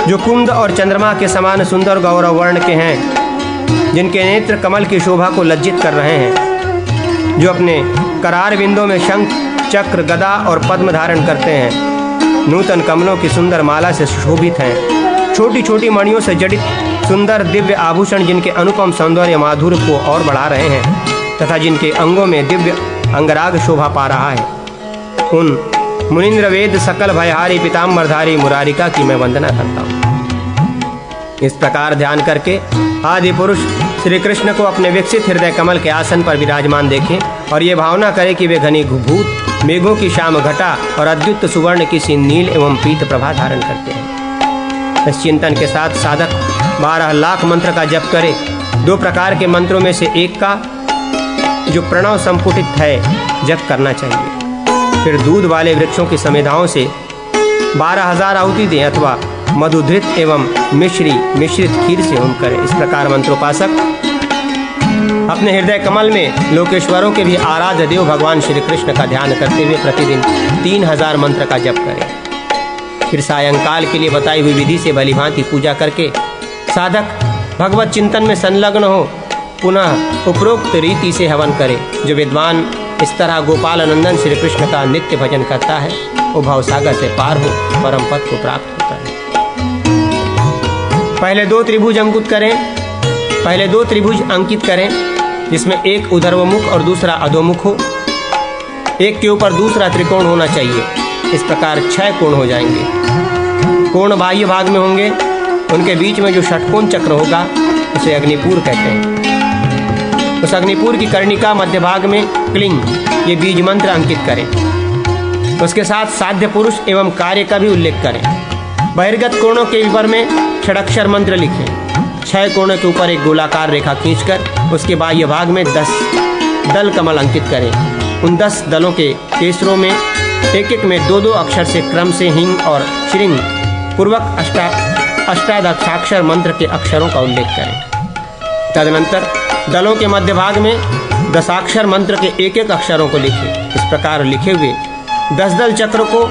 जो कुंद और चंद्रमा के समान सुंदर गौरव वर्ण के हैं, जिनके नेत्र कमल की शोभा को लज्जित कर रहे हैं, जो अपने करार बिंदों में शंख, चक्र, गदा और पद्म धारण करते हैं, नूतन कमलों की सुंदर माला से सुशोभित हैं, छोटी छोटी मणियों से जड़ित सुंदर दिव्य आभूषण जिनके अनुपम सौंदर्य माधुर्य को और बढ़ा रहे हैं तथा जिनके अंगों में दिव्य अंगराग शोभा पा रहा है, उन मुनीन्द्र वेद सकल भयहारी पीताम्बरधारी मुरारिका की मैं वंदना करता हूँ। इस प्रकार ध्यान करके आदि पुरुष श्री कृष्ण को अपने विकसित हृदय कमल के आसन पर विराजमान देखें और ये भावना करें कि वे घनी भूत मेघों की श्याम घटा और अद्युत सुवर्ण की सी नील एवं पीत प्रभा धारण करते हैं। इस चिंतन के साथ साधक 12 लाख मंत्र का जप करे। 2 प्रकार के मंत्रों में से एक का जो प्रणव संपुटित है जप करना चाहिए। फिर दूध वाले वृक्षों की समिधाओं से 12,000 आहुति दें अथवा मधुधृत एवं मिश्रित खीर से होम करें। इस प्रकार मंत्रोपासक अपने हृदय कमल में लोकेश्वरों के भी आराध्य देव भगवान श्री कृष्ण का ध्यान करते हुए प्रतिदिन 3000 मंत्र का जप करें। फिर सायंकाल के लिए बताई हुई विधि से भलीभांति पूजा करके साधक भगवत चिंतन में संलग्न हो पुनः उपरोक्त रीति से हवन करे। जो विद्वान इस तरह गोपाल नंदन श्री कृष्ण का नित्य भजन करता है वो भवसागर से पार हो परम पद को प्राप्त होता है। पहले 2 त्रिभुज अंकित करें जिसमें एक ऊर्ध्वमुख और दूसरा अधोमुख हो। एक के ऊपर दूसरा त्रिकोण होना चाहिए। इस प्रकार 6 कोण हो जाएंगे। कोण बाह्य भाग में होंगे। उनके बीच में जो षटकोण चक्र होगा उसे अग्निपुर कहते हैं। उस अग्निपुर की कर्णिका मध्य भाग में क्लिंग ये बीज मंत्र अंकित करें। उसके साथ साध्य पुरुष एवं कार्य का भी उल्लेख करें। बहिर्गत कोणों के ऊपर में षडक्षर मंत्र लिखें। 6 कोणों के ऊपर एक गोलाकार रेखा खींचकर उसके बाह्य भाग में 10 दल कमल अंकित करें। उन 10 दलों के केसरों में एक में 2-2 अक्षर से क्रम से हिंग और श्रिंग पूर्वक अष्टादशाक्षर मंत्र के अक्षरों का उल्लेख करें। तदनंतर दलों के मध्य भाग में 10 मंत्र के एक अक्षरों को लिखें। इस प्रकार लिखे हुए 10 दल चक्र को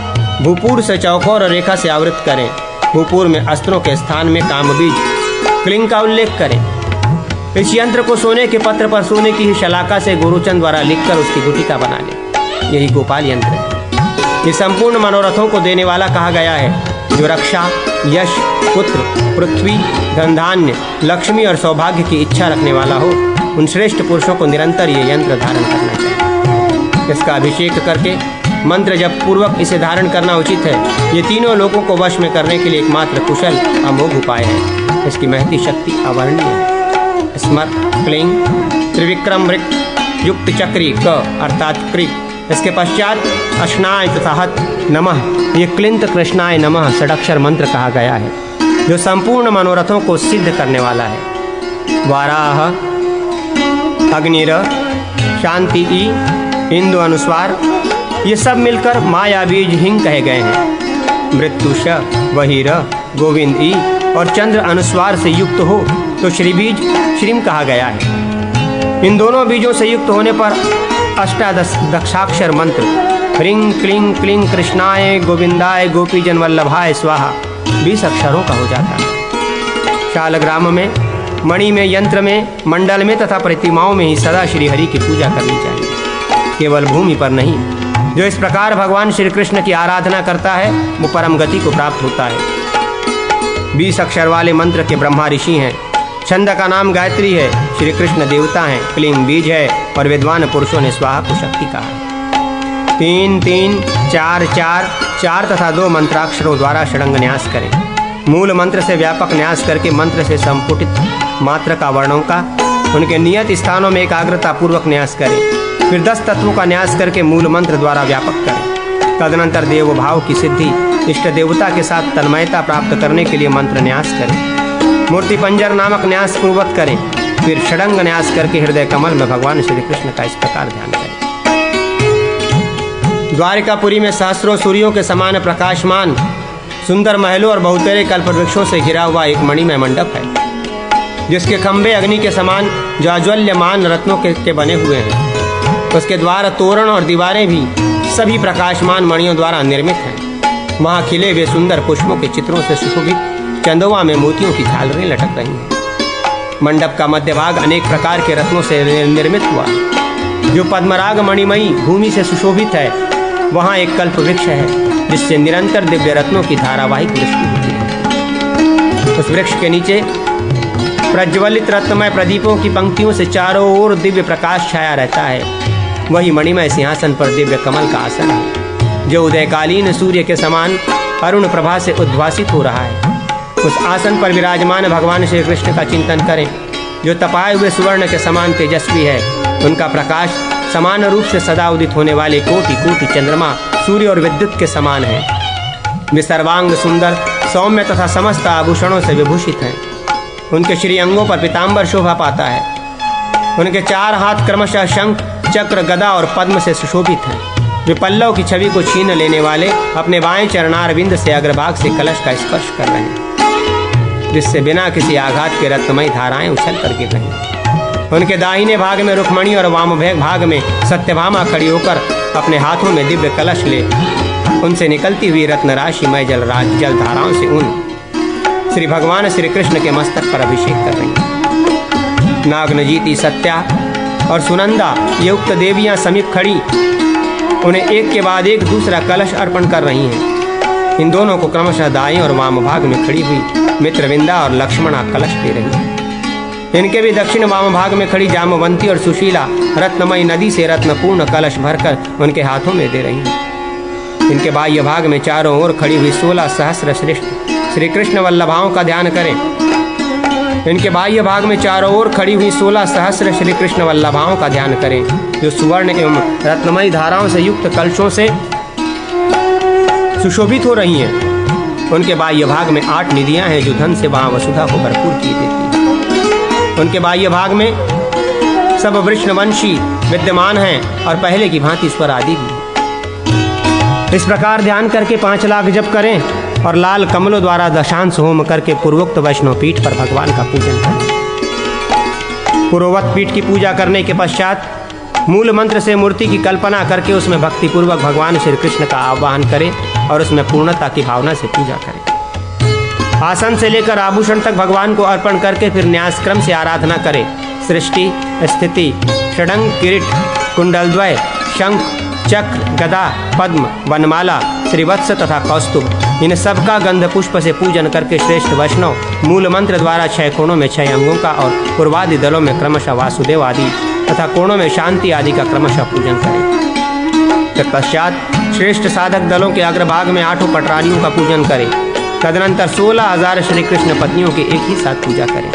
भूपूर से चौकोर रेखा से आवृत करें। भूपूर में अस्त्रों के स्थान में कामबीज क्लिंग का उल्लेख करें। इस यंत्र को सोने के पत्र पर सोने की ही शलाका से गुरुचंद द्वारा लिखकर उसकी गुटिका बना लें। यही गोपाल यंत्र है। ये संपूर्ण मनोरथों को देने वाला कहा गया है। जो रक्षा, यश, पुत्र, पृथ्वी, धनधान्य, लक्ष्मी और सौभाग्य की इच्छा रखने वाला हो उन श्रेष्ठ पुरुषों को निरंतर ये यंत्र धारण करना चाहिए। इसका अभिषेक करके मंत्र जप पूर्वक इसे धारण करना उचित है। ये तीनों लोगों को वश में करने के लिए एकमात्र कुशल अमोघ उपाय है। इसकी महती शक्ति अवर्णीय है। स्मर क्लिंग त्रिविक्रम वृक् युक्त चक्री क अर्थात क्रिक। इसके पश्चात अश्नाय तथा हत नमः ये क्लिंत कृष्णाय नमः षडक्षर मंत्र कहा गया है जो संपूर्ण मनोरथों को सिद्ध करने वाला है। वाराह, अग्निर, शांति ई, इंदु अनुस्वार ये सब मिलकर माया बीज हिंग कहे गए हैं। मृत्युष, वहीर, गोविंद ई और चंद्र अनुस्वार से युक्त हो तो श्री बीज श्रीम कहा गया है। इन दोनों बीजों से युक्त होने पर अष्टादशाक्षर मंत्र ह्रीं क्लीं क्लीं कृष्णाय गोविंदाय गोपीजन वल्लभाय स्वाहा 20 अक्षरों का हो जाता है। शालग्राम में, मणि में, यंत्र में, मंडल में तथा प्रतिमाओं में ही सदा श्री हरि की पूजा करनी चाहिए, केवल भूमि पर नहीं। जो इस प्रकार भगवान श्री कृष्ण की आराधना करता है वो परम गति को प्राप्त होता है। 20 अक्षर वाले मंत्र के ब्रह्मा ऋषि हैं। छंद का नाम गायत्री है। श्री कृष्ण देवता हैं। क्लीं बीज है और विद्वान पुरुषों ने स्वाहा को शक्ति कहा है। 3 3 4 4 4 तथा 2 मंत्राक्षरों द्वारा षडंग न्यास करें। मूल मंत्र से व्यापक न्यास करके मंत्र से संपुटित मात्र का वर्णों का उनके नियत स्थानों में एकाग्रता पूर्वक न्यास करें। फिर 10 तत्वों का न्यास करके मूल मंत्र द्वारा व्यापक करें। तदनंतर देव भाव की सिद्धि इष्ट देवता के साथ तन्मयता प्राप्त करने के लिए मंत्र न्यास करें। मूर्ति पंजर नामक न्यास पूर्वक करें। फिर षडंग न्यास करके हृदय कमल में भगवान श्री कृष्ण का इस प्रकार ध्यान करें। द्वारिकापुरी में सहस्रों सूर्यों के समान प्रकाशमान सुंदर महलों और बहुतेरे कल्पवृक्षों से घिरा हुआ एक मणिमय मंडप है जिसके खंभे अग्नि के समान ज्वाज्वल्यमान रत्नों के बने हुए हैं। उसके द्वार, तोरण और दीवारें भी सभी प्रकाशमान मणियों द्वारा निर्मित हैं। वहाँ खिले हुए सुंदर पुष्पों के चित्रों से सुशोभित चंदवा में मोतियों की झालरें लटक रही हैं। मंडप का मध्य भाग अनेक प्रकार के रत्नों से निर्मित हुआ। जो पद्मराग मणिमयी भूमि से सुशोभित है, वहाँ एक कल्प वृक्ष है जिससे निरंतर दिव्य रत्नों की धारावाहिक वृष्टि होती है। उस वृक्ष के नीचे प्रज्वलित रत्नमय प्रदीपों की पंक्तियों से चारों ओर दिव्य प्रकाश छाया रहता है। वही मणिमय सिंहासन पर दिव्य कमल का आसन है, जो उदयकालीन सूर्य के समान अरुण प्रभा से उद्भासित हो रहा है। उस आसन पर विराजमान भगवान श्री कृष्ण का चिंतन करें, जो तपाए हुए सुवर्ण के समान तेजस्वी है। उनका प्रकाश समान रूप से सदा उदित होने वाले कोटि कोटि चंद्रमा, सूर्य और विद्युत के समान है। वे सर्वांग सुंदर, सौम्य तथा समस्त आभूषणों से विभूषित हैं। उनके श्री अंगों पर पीताम्बर शोभा पाता है। उनके 4 हाथ क्रमशः शंख, चक्र, गदा और पद्म से सुशोभित हैं। वे पल्लव की छवि को छीन लेने वाले अपने बाएं चरणारविंद से अग्रभाग से कलश का स्पर्श कर रहे हैं, जिससे बिना किसी आघात के रत्नमयी धाराएं उछल कर गिर रही हैं। उनके दाहिने भाग में रुक्मणी और वाम भाग में सत्यभामा खड़ी होकर अपने हाथों में दिव्य कलश ले उनसे निकलती हुई रत्न राशिमय जल धाराओं से उन श्री भगवान श्री कृष्ण के मस्तक पर अभिषेक कर रही हैं। नागनजीती, सत्या और सुनंदा ये उक्त देवियां समीप खड़ी उन्हें एक के बाद एक दूसरा कलश अर्पण कर रही हैं। इन दोनों को क्रमशः दाएं और वाम भाग में खड़ी हुई मित्रविंदा और लक्ष्मणा कलश दे रही हैं। इनके भी दक्षिण वाम भाग में खड़ी जामवंती और सुशीला रत्नमयी नदी से रत्नपूर्ण कलश भरकर उनके हाथों में दे रही हैं। इनके बाह्य भाग में चारों ओर खड़ी हुई 16 सहस्र श्रेष्ठ श्री कृष्ण वल्लभाओं का ध्यान करें। इनके बाह्य भाग में चारों ओर खड़ी हुई 16 सहस्र श्री कृष्ण वल्लभाओं का ध्यान करें, जो सुवर्ण एवं रत्नमयी धाराओं से युक्त कलशों से सुशोभित हो रही हैं। उनके बाह्य भाग में 8 निधियां हैं, जो धन से वहां वसुधा को भरपूर की देती हैं। उनके बाह्य भाग में सब वृषणवंशी विद्यमान हैं और पहले की भांति स्वर आदि भी। इस प्रकार ध्यान करके 5 लाख जप करें और लाल कमलों द्वारा दशांश होम करके पूर्वोक्त वैष्णव पीठ पर भगवान का पूजन करें। पूर्ववत पीठ की पूजा करने के पश्चात मूल मंत्र से मूर्ति की कल्पना करके उसमें भक्तिपूर्वक भगवान श्री कृष्ण का आह्वान करें और उसमें पूर्णता की भावना से पूजा करें। आसन से लेकर आभूषण तक भगवान को अर्पण करके फिर न्यास क्रम से आराधना करें। सृष्टि, स्थिति, षडंग, किरीट, कुंडलद्वय, शंख, चक्र, गदा, पद्म, वनमाला, श्रीवत्स तथा कौस्तुभ, इन सब का गंध पुष्प से पूजन करके श्रेष्ठ वैष्णव मूल मंत्र द्वारा 6 कोणों में 6 अंगों का और पूर्वादि दलों में क्रमशः वासुदेव आदि तथा कोणों में शांति आदि का क्रमशः पूजन करें। तत्पश्चात श्रेष्ठ साधक दलों के अग्रभाग में 8 पटरानियों का पूजन करें। तदनंतर 16,000 श्री कृष्ण पत्नियों की एक ही साथ पूजा करें।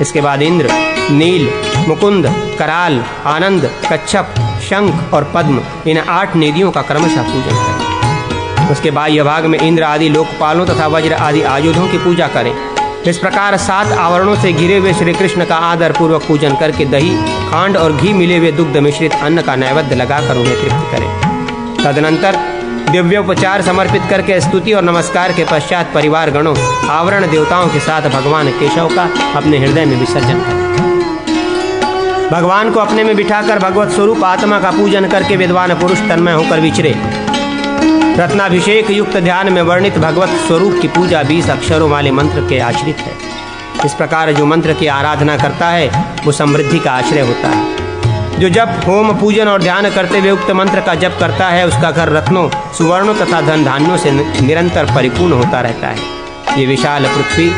इसके बाद इंद्र, नील, मुकुंद, कराल, आनंद, कच्छप, शंख और पद्म इन 8 निधियों का क्रमशः पूजन करें। उसके बाह्य भाग में इंद्र आदि लोकपालों तथा वज्र आदि आयुधों की पूजा करें। इस प्रकार 7 आवरणों से घिरे हुए श्री कृष्ण का आदर पूर्वक पूजन करके दही, खांड और घी मिले हुए दुग्ध मिश्रित अन्न का नैवेद्य लगाकर उन्हें तृप्त करें। तदनंतर दिव्योपचार समर्पित करके स्तुति और नमस्कार के पश्चात परिवार गणों, आवरण देवताओं के साथ भगवान केशव का अपने हृदय में विसर्जन करें। भगवान को अपने में बिठाकर भगवत स्वरूप आत्मा का पूजन करके विद्वान पुरुष तन्मय होकर विचरे। रत्नाभिषेक युक्त ध्यान में वर्णित भगवत स्वरूप की पूजा 20 अक्षरों वाले मंत्र के आश्रित है। इस प्रकार जो मंत्र की आराधना करता है वो समृद्धि का आश्रय होता है। जो जप, होम, पूजन और ध्यान करते हुए उक्त मंत्र का जप करता है, उसका घर रत्नों, सुवर्णों तथा धन धान्यों से निरंतर परिपूर्ण होता रहता है। ये विशाल पृथ्वी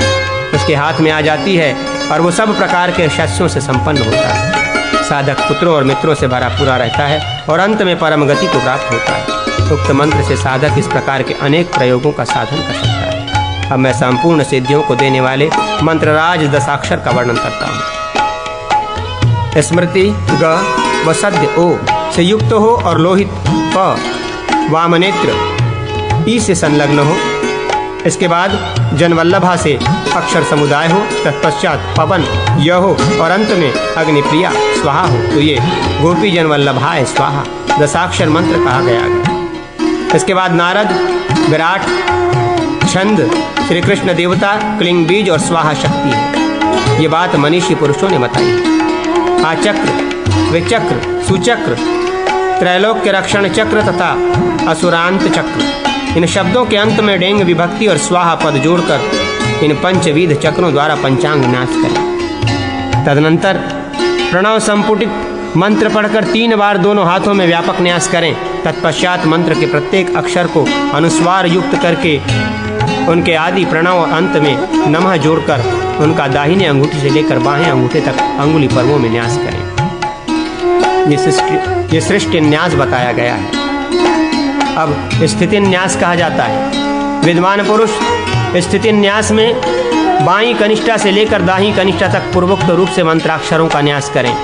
उसके हाथ में आ जाती है और वो सब प्रकार के शस्यों से संपन्न होता है। साधक पुत्रों और मित्रों से भरा पूरा रहता है और अंत में परम गति को प्राप्त होता है। उक्त मंत्र से साधक इस प्रकार के अनेक प्रयोगों का साधन कर सकता है। अब मैं संपूर्ण सिद्धियों को देने वाले मंत्रराज 10 का वर्णन करता हूँ। स्मृति ग व सद्य ओ से युक्त हो और लोहित प वामनेत्र ई से संलग्न हो। इसके बाद जनवल्लभा से अक्षर समुदाय हो। तत्पश्चात पवन य हो और अंत में अग्निप्रिया स्वाहा हो। तो ये गोपी जनवल्लभाय स्वाहा 10 मंत्र कहा गया है। इसके बाद नारद, विराट, छंद, श्री कृष्ण देवता, क्लिंग बीज और स्वाहा शक्ति है। ये बात मनीषी पुरुषों ने बताई। आचक्र, विचक्र, सुचक्र, त्रैलोक्य रक्षण चक्र तथा असुरांत चक्र, इन शब्दों के अंत में डेंग विभक्ति और स्वाहा पद जोड़कर इन पंचविध चक्रों द्वारा पंचांग न्यास करें। तदनंतर प्रणव संपुटित मंत्र पढ़कर 3 बार दोनों हाथों में व्यापक न्यास करें। तत्पश्चात मंत्र के प्रत्येक अक्षर को अनुस्वार युक्त करके उनके आदि प्रणव और अंत में नमः जोड़कर उनका दाहिने अंगूठी से लेकर बाएं अंगूठे तक अंगुली पर्वों में न्यास करें। ये सृष्टि न्यास बताया गया है। अब स्थिति न्यास कहा जाता है। विद्वान पुरुष स्थिति न्यास में बाईं कनिष्ठा से लेकर दाहिनी कनिष्ठा तक पूर्वोक्त रूप से मंत्राक्षरों का न्यास करें।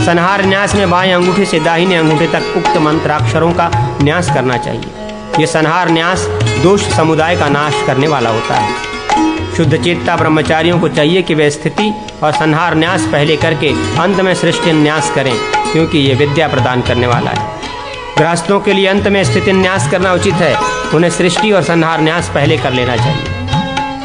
संहार न्यास में बाएं अंगूठे से दाहिने अंगूठे तक उक्त मंत्राक्षरों का न्यास करना चाहिए। यह संहार न्यास दोष समुदाय का नाश करने वाला होता है। शुद्ध चेतता ब्रह्मचारियों को चाहिए कि वे स्थिति और संहार न्यास पहले करके अंत में सृष्टि न्यास करें, क्योंकि ये विद्या प्रदान करने वाला है। गृहस्थों के लिए अंत में स्थिति न्यास करना उचित है। उन्हें सृष्टि और संहार न्यास पहले कर लेना चाहिए,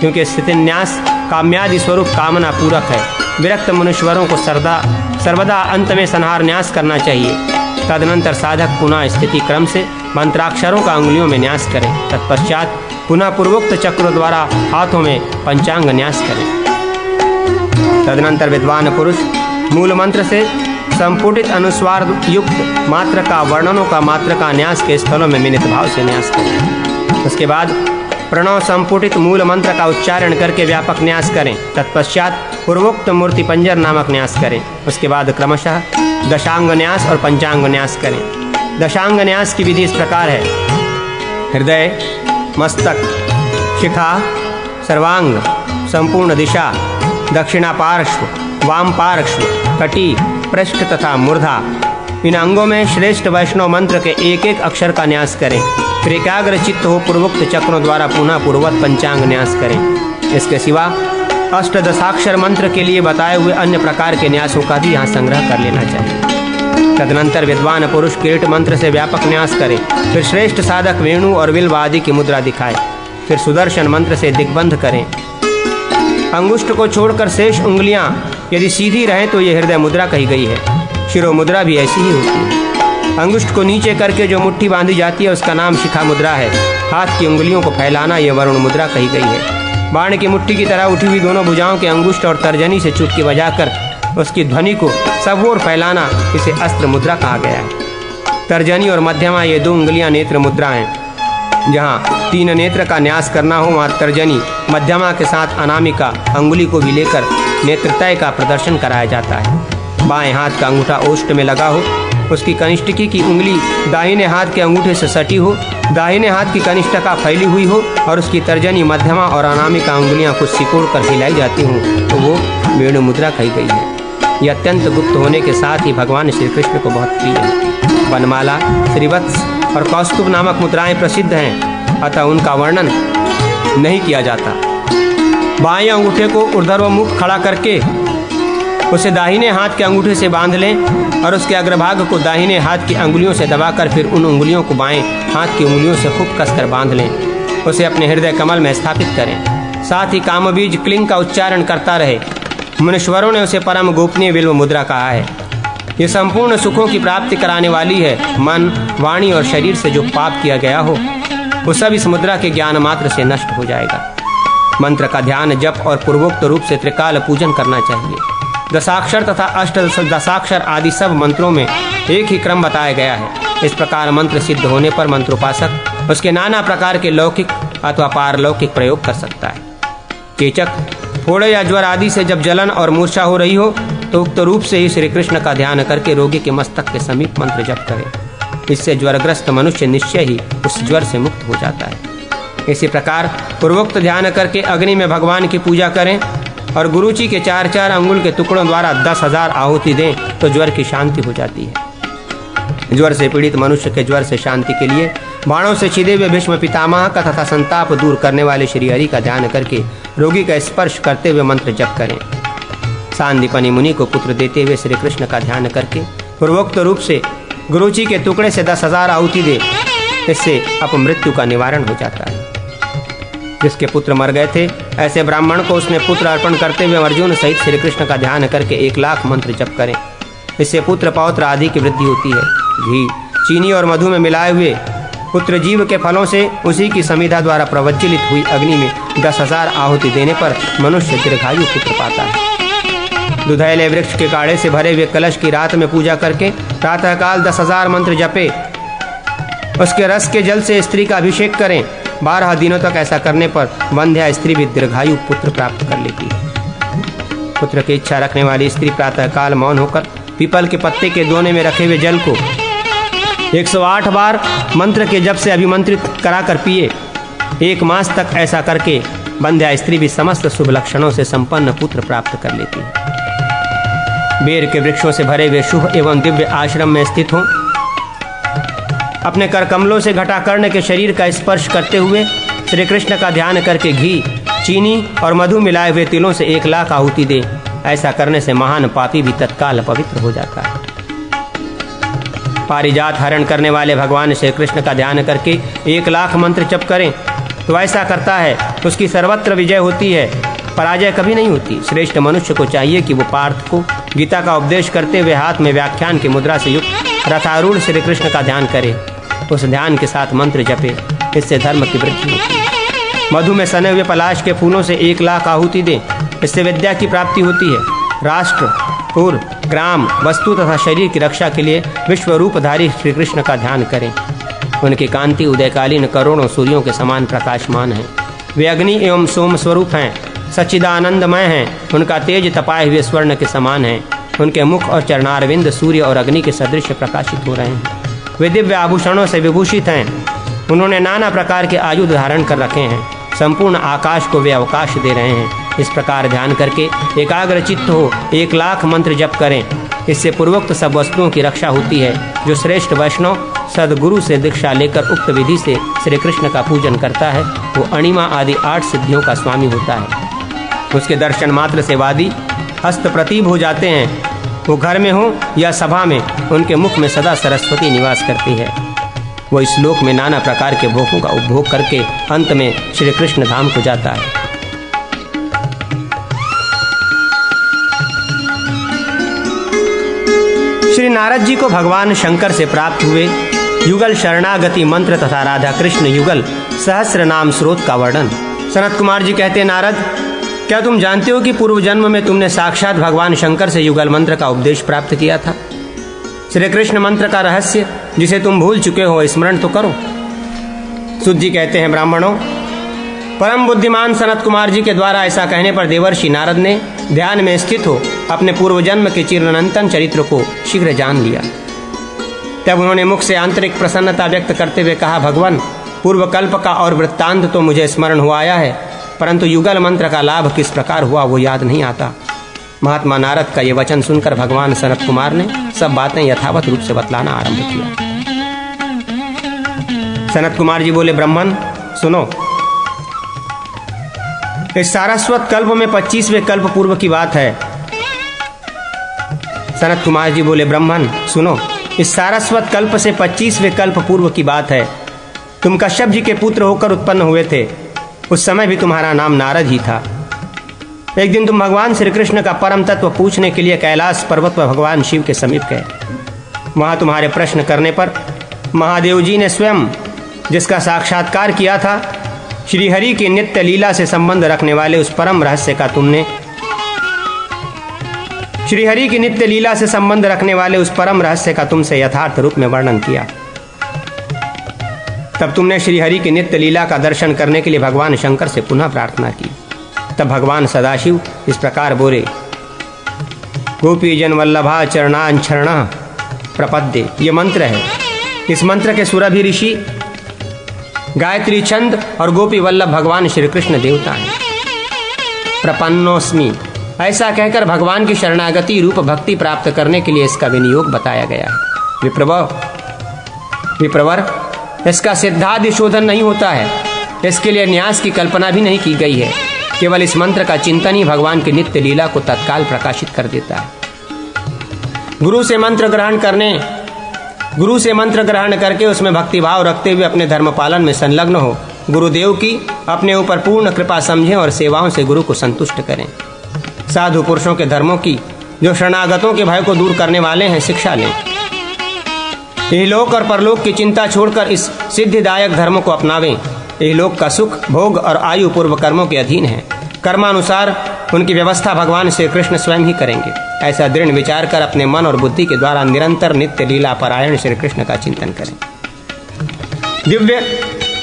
क्योंकि स्थिति न्यास काम्यादि स्वरूप कामना पूरक है। विरक्त मनुष्यवरों को सर्वदा अंत में संहार न्यास करना चाहिए। तदनंतर साधक पुनः स्थिति क्रम से मंत्राक्षरों का अंगुलियों में न्यास करें। तत्पश्चात पुनः पूर्वोक्त चक्रों द्वारा हाथों में पंचांग न्यास करें। तदनंतर विद्वान पुरुष मूल मंत्र से संपुटित अनुस्वार युक्त मात्र का वर्णनों का मात्र का न्यास के स्थलों में मिनित भाव से न्यास करें। उसके बाद प्रणव संपुटित मूल मंत्र का उच्चारण करके व्यापक न्यास करें। तत्पश्चात पूर्वोक्त मूर्ति पंजर नामक न्यास करें। उसके बाद क्रमशः दशांग न्यास और पंचांग न्यास करें। दशांग न्यास की विधि इस प्रकार है। हृदय, मस्तक, शिखा, सर्वांग, संपूर्ण दिशा, दक्षिणा पार्श्व, वाम पार्श्व, कटी, पृष्ठ तथा मूर्धा। इन अंगों में श्रेष्ठ वैष्णव मंत्र के एक एक अक्षर का न्यास करें। फिर एकाग्र चित्त हो पूर्वोक्त चक्रों द्वारा पुनः पूर्ववत पंचांग न्यास करें। इसके सिवा अष्टदशाक्षर मंत्र के लिए बताए हुए अन्य प्रकार के न्यासों का भी यहाँ संग्रह कर लेना चाहिए। तदनंतर विद्वान पुरुष किरीट मंत्र से व्यापक न्यास करें। फिर श्रेष्ठ साधक वेणु और बिल्व आदि की मुद्रा दिखाए। फिर सुदर्शन मंत्र से दिग्बंध करें। अंगुष्ठ को छोड़कर शेष उंगलियां यदि सीधी रहें तो यह हृदय मुद्रा कही गई है। शिरो मुद्रा भी ऐसी ही होती है। अंगुष्ठ को नीचे करके जो मुट्ठी बांधी जाती है उसका नाम शिखा मुद्रा है। हाथ की उंगलियों को फैलाना यह वरुण मुद्रा कही गई है। बाण की मुट्ठी की तरह उठी हुई दोनों भुजाओं के अंगुष्ठ और तर्जनी से चुटकी बजाकर उसकी ध्वनि को सब ओर फैलाना इसे अस्त्र मुद्रा कहा गया है। तर्जनी और मध्यमा ये 2 उंगलियां नेत्र मुद्रा हैं। जहाँ 3 नेत्र का न्यास करना हो वहाँ तर्जनी, मध्यमा के साथ अनामिका अंगुली को भी लेकर नेत्रतय का प्रदर्शन कराया जाता है। बाएं हाथ का अंगूठा ओष्ठ में लगा हो, उसकी कनिष्ठिकी की उंगली दाहिने हाथ के अंगूठे से सटी हो, दाहिने हाथ की कनिष्ठिका फैली हुई हो और उसकी तर्जनी, मध्यमा और अनामिका अंगुलियां कुछ सिकोड़ कर हिलाई जाती हों तो वो वेणु मुद्रा कही गई है। यह अत्यंत गुप्त होने के साथ ही भगवान श्री कृष्ण को बहुत प्रिय है। वनमाला, श्रीवत्स और कौस्तुभ नामक मुद्राएं प्रसिद्ध हैं, अतः उनका वर्णन नहीं किया जाता। बाएं अंगूठे को ऊर्ध्वमुख खड़ा करके उसे दाहिने हाथ के अंगूठे से बांध लें और उसके अग्रभाग को दाहिने हाथ की अंगुलियों से दबाकर फिर उन उंगलियों को बाएं हाथ की उंगलियों से खूब कसकर बांध लें। उसे अपने हृदय कमल में स्थापित करें। साथ ही कामबीज क्लिंग का उच्चारण करता रहे। मुनीश्वरों ने उसे परम गोपनीय बिल्व मुद्रा कहा है। ये संपूर्ण सुखों की प्राप्ति कराने वाली है। मन, वाणी और शरीर से जो पाप किया गया हो वो सब इस मुद्रा के ज्ञान मात्र से नष्ट हो जाएगा। मंत्र का ध्यान, जप और पूर्वोक्त रूप से त्रिकाल पूजन करना चाहिए। दशाक्षर तथा अष्टदशाक्षर आदि सब मंत्रों में एक ही क्रम बताया गया है। इस प्रकार मंत्र सिद्ध होने पर मंत्रोपासक उसके नाना प्रकार के लौकिक अथवा पारलौकिक प्रयोग कर सकता है। चेचक, फोड़े या ज्वर आदि से जब जलन और मूर्छा हो रही हो तो उक्त रूप से ही श्री कृष्ण का ध्यान करके रोगी के मस्तक के समीप मंत्र जप करें। इससे ज्वरग्रस्त मनुष्य निश्चय ही उस ज्वर से मुक्त हो जाता है। इसी प्रकार पूर्वोक्त ध्यान करके अग्नि में भगवान की पूजा करें और गुरुजी के 4-4 अंगुल के टुकड़ों द्वारा 10,000 आहुति दें तो ज्वर की शांति हो जाती है। ज्वर से पीड़ित मनुष्य के ज्वर से शांति के लिए बाणों से छिदे हुए भीष्म पितामह का तथा संताप दूर करने वाले श्री हरि का ध्यान करके रोगी का स्पर्श करते हुए मंत्र जप करें। सांदीपनि मुनि को पुत्र देते हुए श्री कृष्ण का ध्यान करके पूर्वोक्त रूप से गुरुजी के टुकड़े से 10,000 आहुति दे। इससे अपमृत्यु का निवारण हो जाता है। जिसके पुत्र मर गए थे ऐसे ब्राह्मण को उसने पुत्र अर्पण करते हुए अर्जुन सहित श्री कृष्ण का ध्यान करके 1,00,000 मंत्र जप करें। इससे पुत्र पौत्र आदि की वृद्धि होती है। घी, चीनी और मधु में मिलाए हुए पुत्र जीव के फलों से उसी की समिधा द्वारा प्रज्वलित हुई अग्नि में 10,000 आहुति देने पर मनुष्य दीर्घायु पुत्र पाता है। दुधैले वृक्ष के काढ़े से भरे हुए कलश की रात में पूजा करके प्रातःकाल 10,000 मंत्र जपे, उसके रस के जल से स्त्री का अभिषेक करें। 12 दिनों तक ऐसा करने पर वंध्या स्त्री भी दीर्घायु पुत्र प्राप्त कर लेती है। पुत्र की इच्छा रखने वाली स्त्री प्रातःकाल मौन होकर पीपल के पत्ते के दोने में रखे हुए जल को 108 बार मंत्र के जप से अभिमंत्रित कराकर पिए। 1 मास तक ऐसा करके वंध्या स्त्री भी समस्त शुभ लक्षणों से संपन्न पुत्र प्राप्त कर लेती है। बेर के वृक्षों से भरे हुए शुभ एवं दिव्य आश्रम में स्थित हों, अपने कर कमलों से घटाकर्ण के शरीर का स्पर्श करते हुए श्री कृष्ण का ध्यान करके घी, चीनी और मधु मिलाए हुए तिलों से 1,00,000 आहुति दे। ऐसा करने से महान पापी भी तत्काल पवित्र हो जाता है। पारिजात हरण करने वाले भगवान श्री कृष्ण का ध्यान करके 1,00,000 मंत्र जप करें तो ऐसा करता है उसकी सर्वत्र विजय होती है, पराजय कभी नहीं होती। श्रेष्ठ मनुष्य को चाहिए कि वो पार्थ को गीता का उपदेश करते हुए हाथ में व्याख्यान की मुद्रा से युक्त रथारूढ़ श्री कृष्ण का ध्यान करे, उस ध्यान के साथ मंत्र जपे, इससे धर्म की वृद्धि होती है। मधु में सने हुए पलाश के फूलों से 1,00,000 आहुति दें, इससे विद्या की प्राप्ति होती है। राष्ट्र, पुर, ग्राम, वस्तु तथा शरीर की रक्षा के लिए विश्व रूपधारी श्री कृष्ण का ध्यान करें। उनकी कांति उदयकालीन करोड़ों सूर्यों के समान प्रकाशमान है। वे अग्नि एवं सोम स्वरूप हैं, सच्चिदानंदमय हैं। उनका तेज तपाए हुए स्वर्ण के समान है। उनके मुख और चरणारविंद सूर्य और अग्नि के सदृश प्रकाशित हो रहे हैं। वे दिव्य आभूषणों से विभूषित हैं। उन्होंने नाना प्रकार के आयुध धारण कर रखे हैं। संपूर्ण आकाश को वे अवकाश दे रहे हैं। इस प्रकार ध्यान करके एकाग्र चित्त हो 1,00,000 मंत्र जप करें। इससे पूर्वोक्त सब वस्तुओं की रक्षा होती है। जो श्रेष्ठ वैष्णव सदगुरु से दीक्षा लेकर उक्त विधि से श्री कृष्ण का पूजन करता है वो अणिमा आदि 8 सिद्धियों का स्वामी होता है। उसके दर्शन मात्र से वादी हस्त प्रतीब हो जाते हैं। वो घर में हो या सभा में, उनके मुख में सदा सरस्वती निवास करती है। वो इस लोक में नाना प्रकार के भोगों का उपभोग करके अंत में श्री कृष्ण धाम को जाता है। श्री नारद जी को भगवान शंकर से प्राप्त हुए युगल शरणागति मंत्र तथा राधा कृष्ण युगल सहस्र नाम स्रोत का वर्णन। सनत कुमार जी कहते, नारद, क्या तुम जानते हो कि पूर्व जन्म में तुमने साक्षात भगवान शंकर से युगल मंत्र का उपदेश प्राप्त किया था? श्री कृष्ण मंत्र का रहस्य जिसे तुम भूल चुके हो, स्मरण तो करो। सुत जी कहते हैं, ब्राह्मणों, परम बुद्धिमान सनत कुमार जी के द्वारा ऐसा कहने पर देवर्षि नारद ने ध्यान में स्थित हो अपने पूर्व जन्म के चिरअनंतन चरित्र को शीघ्र जान लिया। तब उन्होंने मुख से आंतरिक प्रसन्नता व्यक्त करते हुए कहा, भगवान, पूर्व कल्प का और वृत्तांत तो मुझे स्मरण हुआ आया है, परंतु युगल मंत्र का लाभ किस प्रकार हुआ वो याद नहीं आता। महात्मा नारद का ये वचन सुनकर भगवान सनत कुमार ने सब बातें यथावत रूप से बतलाना आरंभ किया। सनत कुमार जी बोले, ब्राह्मण सुनो, इस सारस्वत कल्प में 25वें कल्प पूर्व की बात है। सनत कुमार जी बोले, ब्राह्मण सुनो, इस सारस्वत कल्प से 25वें कल्प पूर्व की बात है। तुम कश्यप जी के पुत्र होकर उत्पन्न हुए थे। उस समय भी तुम्हारा नाम नारद ही था। एक दिन तुम भगवान श्री कृष्ण का परम तत्व पूछने के लिए कैलाश पर्वत पर भगवान शिव के समीप गए। वहां तुम्हारे प्रश्न करने पर महादेव जी ने स्वयं जिसका साक्षात्कार किया था, श्रीहरि की नित्य लीला से संबंध रखने वाले उस परम रहस्य का तुमने श्रीहरि की नित्य लीला से संबंध रखने वाले उस परम रहस्य का तुमसे यथार्थ रूप में वर्णन किया। तब तुमने श्रीहरि की नित्य लीला का दर्शन करने के लिए भगवान शंकर से पुनः प्रार्थना की। तब भगवान सदाशिव इस प्रकार बोले, गोपी जन वल्लभा चरणान शरणः प्रपद्ये। ये मंत्र है। इस मंत्र के सुरभि ऋषि गायत्री छंद और गोपी वल्लभ भगवान श्री कृष्ण देवता हैं। प्रपन्नोस्मि, ऐसा कहकर भगवान की शरणागति रूप भक्ति प्राप्त करने के लिए इसका विनियोग बताया गया है। विप्रवर, इसका सिद्धादि शोधन नहीं होता है। इसके लिए न्यास की कल्पना भी नहीं की गई है। केवल इस मंत्र का चिंतन ही भगवान की नित्य लीला को तत्काल प्रकाशित कर देता है। गुरु से मंत्र ग्रहण करके उसमें भक्तिभाव रखते हुए अपने धर्म पालन में संलग्न हो गुरुदेव की अपने ऊपर पूर्ण कृपा समझें और सेवाओं से गुरु को संतुष्ट करें। साधु पुरुषों के धर्मों की जो शरणागतों के भय को दूर करने वाले हैं शिक्षा लें। इहलोक और परलोक की चिंता छोड़कर इस सिद्धिदायक धर्म को अपनावें। इहलोक का सुख, भोग और आयु पूर्व कर्मों के अधीन है। कर्मानुसार उनकी व्यवस्था भगवान श्री कृष्ण स्वयं ही करेंगे। ऐसा दृढ़ विचार कर अपने मन और बुद्धि के द्वारा निरंतर नित्य लीला परायण श्री कृष्ण का चिंतन करें। दिव्य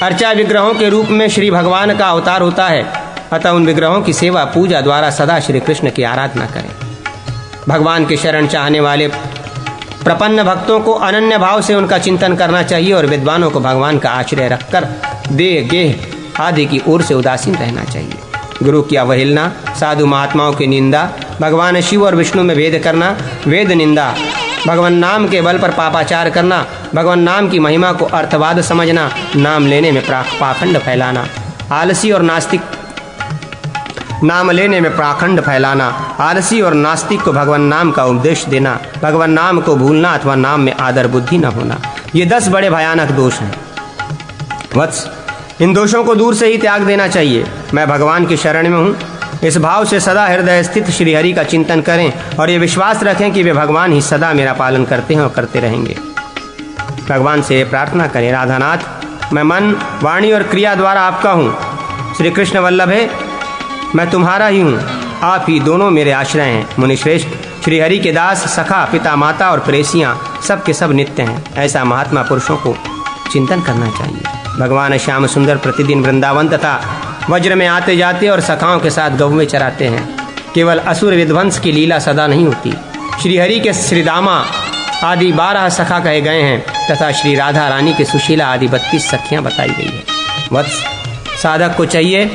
अर्चा विग्रहों के रूप में श्री भगवान का अवतार होता है, अतः उन विग्रहों की सेवा पूजा द्वारा सदा श्री कृष्ण की आराधना करें। भगवान के शरण चाहने वाले प्रपन्न भक्तों को अनन्य भाव से उनका चिंतन करना चाहिए और विद्वानों को भगवान का आश्रय रखकर देह गेह आदि की ओर से उदासीन रहना चाहिए। गुरु की अवहेलना, साधु महात्माओं की निंदा, भगवान शिव और विष्णु में भेद करना, वेद निंदा, भगवान नाम के बल पर पापाचार करना, भगवान नाम की महिमा को अर्थवाद समझना, नाम लेने में पाखंड फैलाना, आलसी और नास्तिक नाम लेने में पाखंड फैलाना, आलसी और नास्तिक को भगवान नाम का उपदेश देना, भगवान नाम को भूलना अथवा नाम में आदर बुद्धि न होना, ये 10 बड़े भयानक दोष हैं। वत्स, इन दोषों को दूर से ही त्याग देना चाहिए। मैं भगवान की शरण में हूँ, इस भाव से सदा हृदय स्थित श्रीहरि का चिंतन करें और ये विश्वास रखें कि वे भगवान ही सदा मेरा पालन करते हैं और करते रहेंगे। भगवान से प्रार्थना करें, राधानाथ, मैं मन, वाणी और क्रिया द्वारा आपका हूँ। श्री कृष्ण वल्लभ है, मैं तुम्हारा ही हूँ, आप ही दोनों मेरे आश्रय हैं। मुनिश्रेष्ठ, श्रीहरि के दास, सखा, पिता, माता और प्रेसियाँ सब के सब नित्य हैं। ऐसा महात्मा पुरुषों को चिंतन करना चाहिए। भगवान श्याम सुंदर प्रतिदिन वृंदावन तथा वज्र में आते जाते और सखाओं के साथ गौ में चराते हैं। केवल असुर विध्वंस की लीला सदा नहीं होती। श्रीहरि के श्रीदामा आदि 12 सखा कहे गए हैं तथा श्री राधा रानी के सुशीला आदि 32 सखियाँ बताई गई है। वत्स, साधक को चाहिए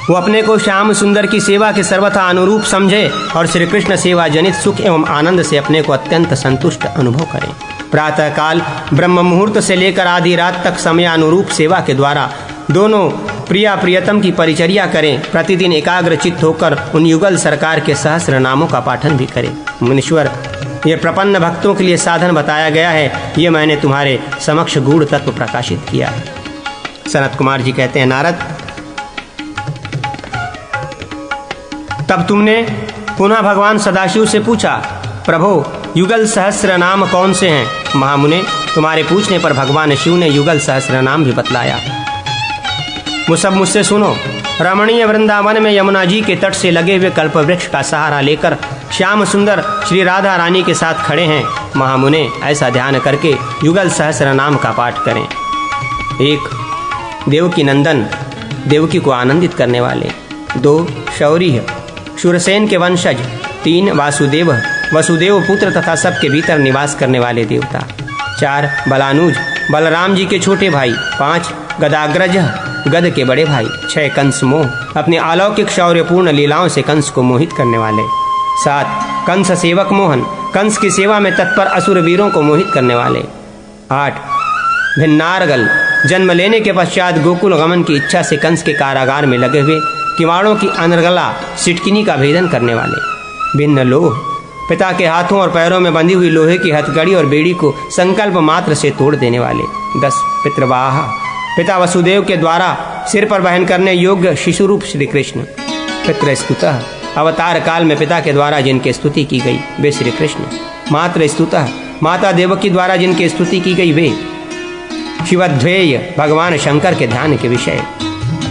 वो अपने को श्याम सुंदर की सेवा के सर्वथा अनुरूप समझे और श्री कृष्ण सेवा जनित सुख एवं आनंद से अपने को अत्यंत संतुष्ट अनुभव करें। प्रातःकाल ब्रह्म मुहूर्त से लेकर आधी रात तक समयानुरूप सेवा के द्वारा दोनों प्रिया प्रियतम की परिचर्या करें। प्रतिदिन एकाग्र चित्त होकर उन युगल सरकार के सहस्र नामों का पाठन भी करें। मुनीश्वर, ये प्रपन्न भक्तों के लिए साधन बताया गया है, ये मैंने तुम्हारे समक्ष गूढ़ तत्व प्रकाशित किया है। सनत कुमार जी कहते हैं, नारद, तब तुमने पुनः भगवान सदाशिव से पूछा, प्रभो युगल सहस्र नाम कौन से हैं? महामुने, तुम्हारे पूछने पर भगवान शिव ने युगल सहस्र नाम भी बतलाया। वो सब मुझसे सुनो। रमणीय वृंदावन में यमुना जी के तट से लगे हुए कल्प वृक्ष का सहारा लेकर श्याम सुंदर श्री राधा रानी के साथ खड़े हैं। महामुने, ऐसा ध्यान करके युगल सहस्र नाम का पाठ करें। 1 देवकी नंदन, देवकी को आनंदित करने वाले। 2 शौर्य, शूरसेन के वंशज। 3 वासुदेव, वसुदेव पुत्र तथा सबके भीतर निवास करने वाले देवता। 4 बलानुज, बलराम जी के छोटे भाई। 5 गदाग्रज, गद के बड़े भाई। 6 कंस मोह, अपने अलौकिक शौर्यपूर्ण लीलाओं से कंस को मोहित करने वाले। 7 कंस सेवक मोहन, कंस की सेवा में तत्पर असुर वीरों को मोहित करने वाले। 8 भिन्नारगल, जन्म लेने के पश्चात गोकुल गमन की इच्छा से कंस के कारागार में लगे हुए किवाड़ों की अनर्गला सिटकिनी का भेदन करने वाले। भिन्न लोह, पिता के हाथों और पैरों में बंधी हुई लोहे की हथकड़ी और बेड़ी को संकल्प मात्र से तोड़ देने वाले। 10 पितृवाह, पिता वसुदेव के द्वारा सिर पर वहन करने योग्य शिशुरूप श्री कृष्ण। पितृस्तुतः, अवतार काल में पिता के द्वारा जिनकी स्तुति की गई वे श्री कृष्ण। मातृस्तुतः, माता देवकी द्वारा जिनकी स्तुति की गई वे। शिवध्वेय, भगवान शंकर के ध्यान के विषय।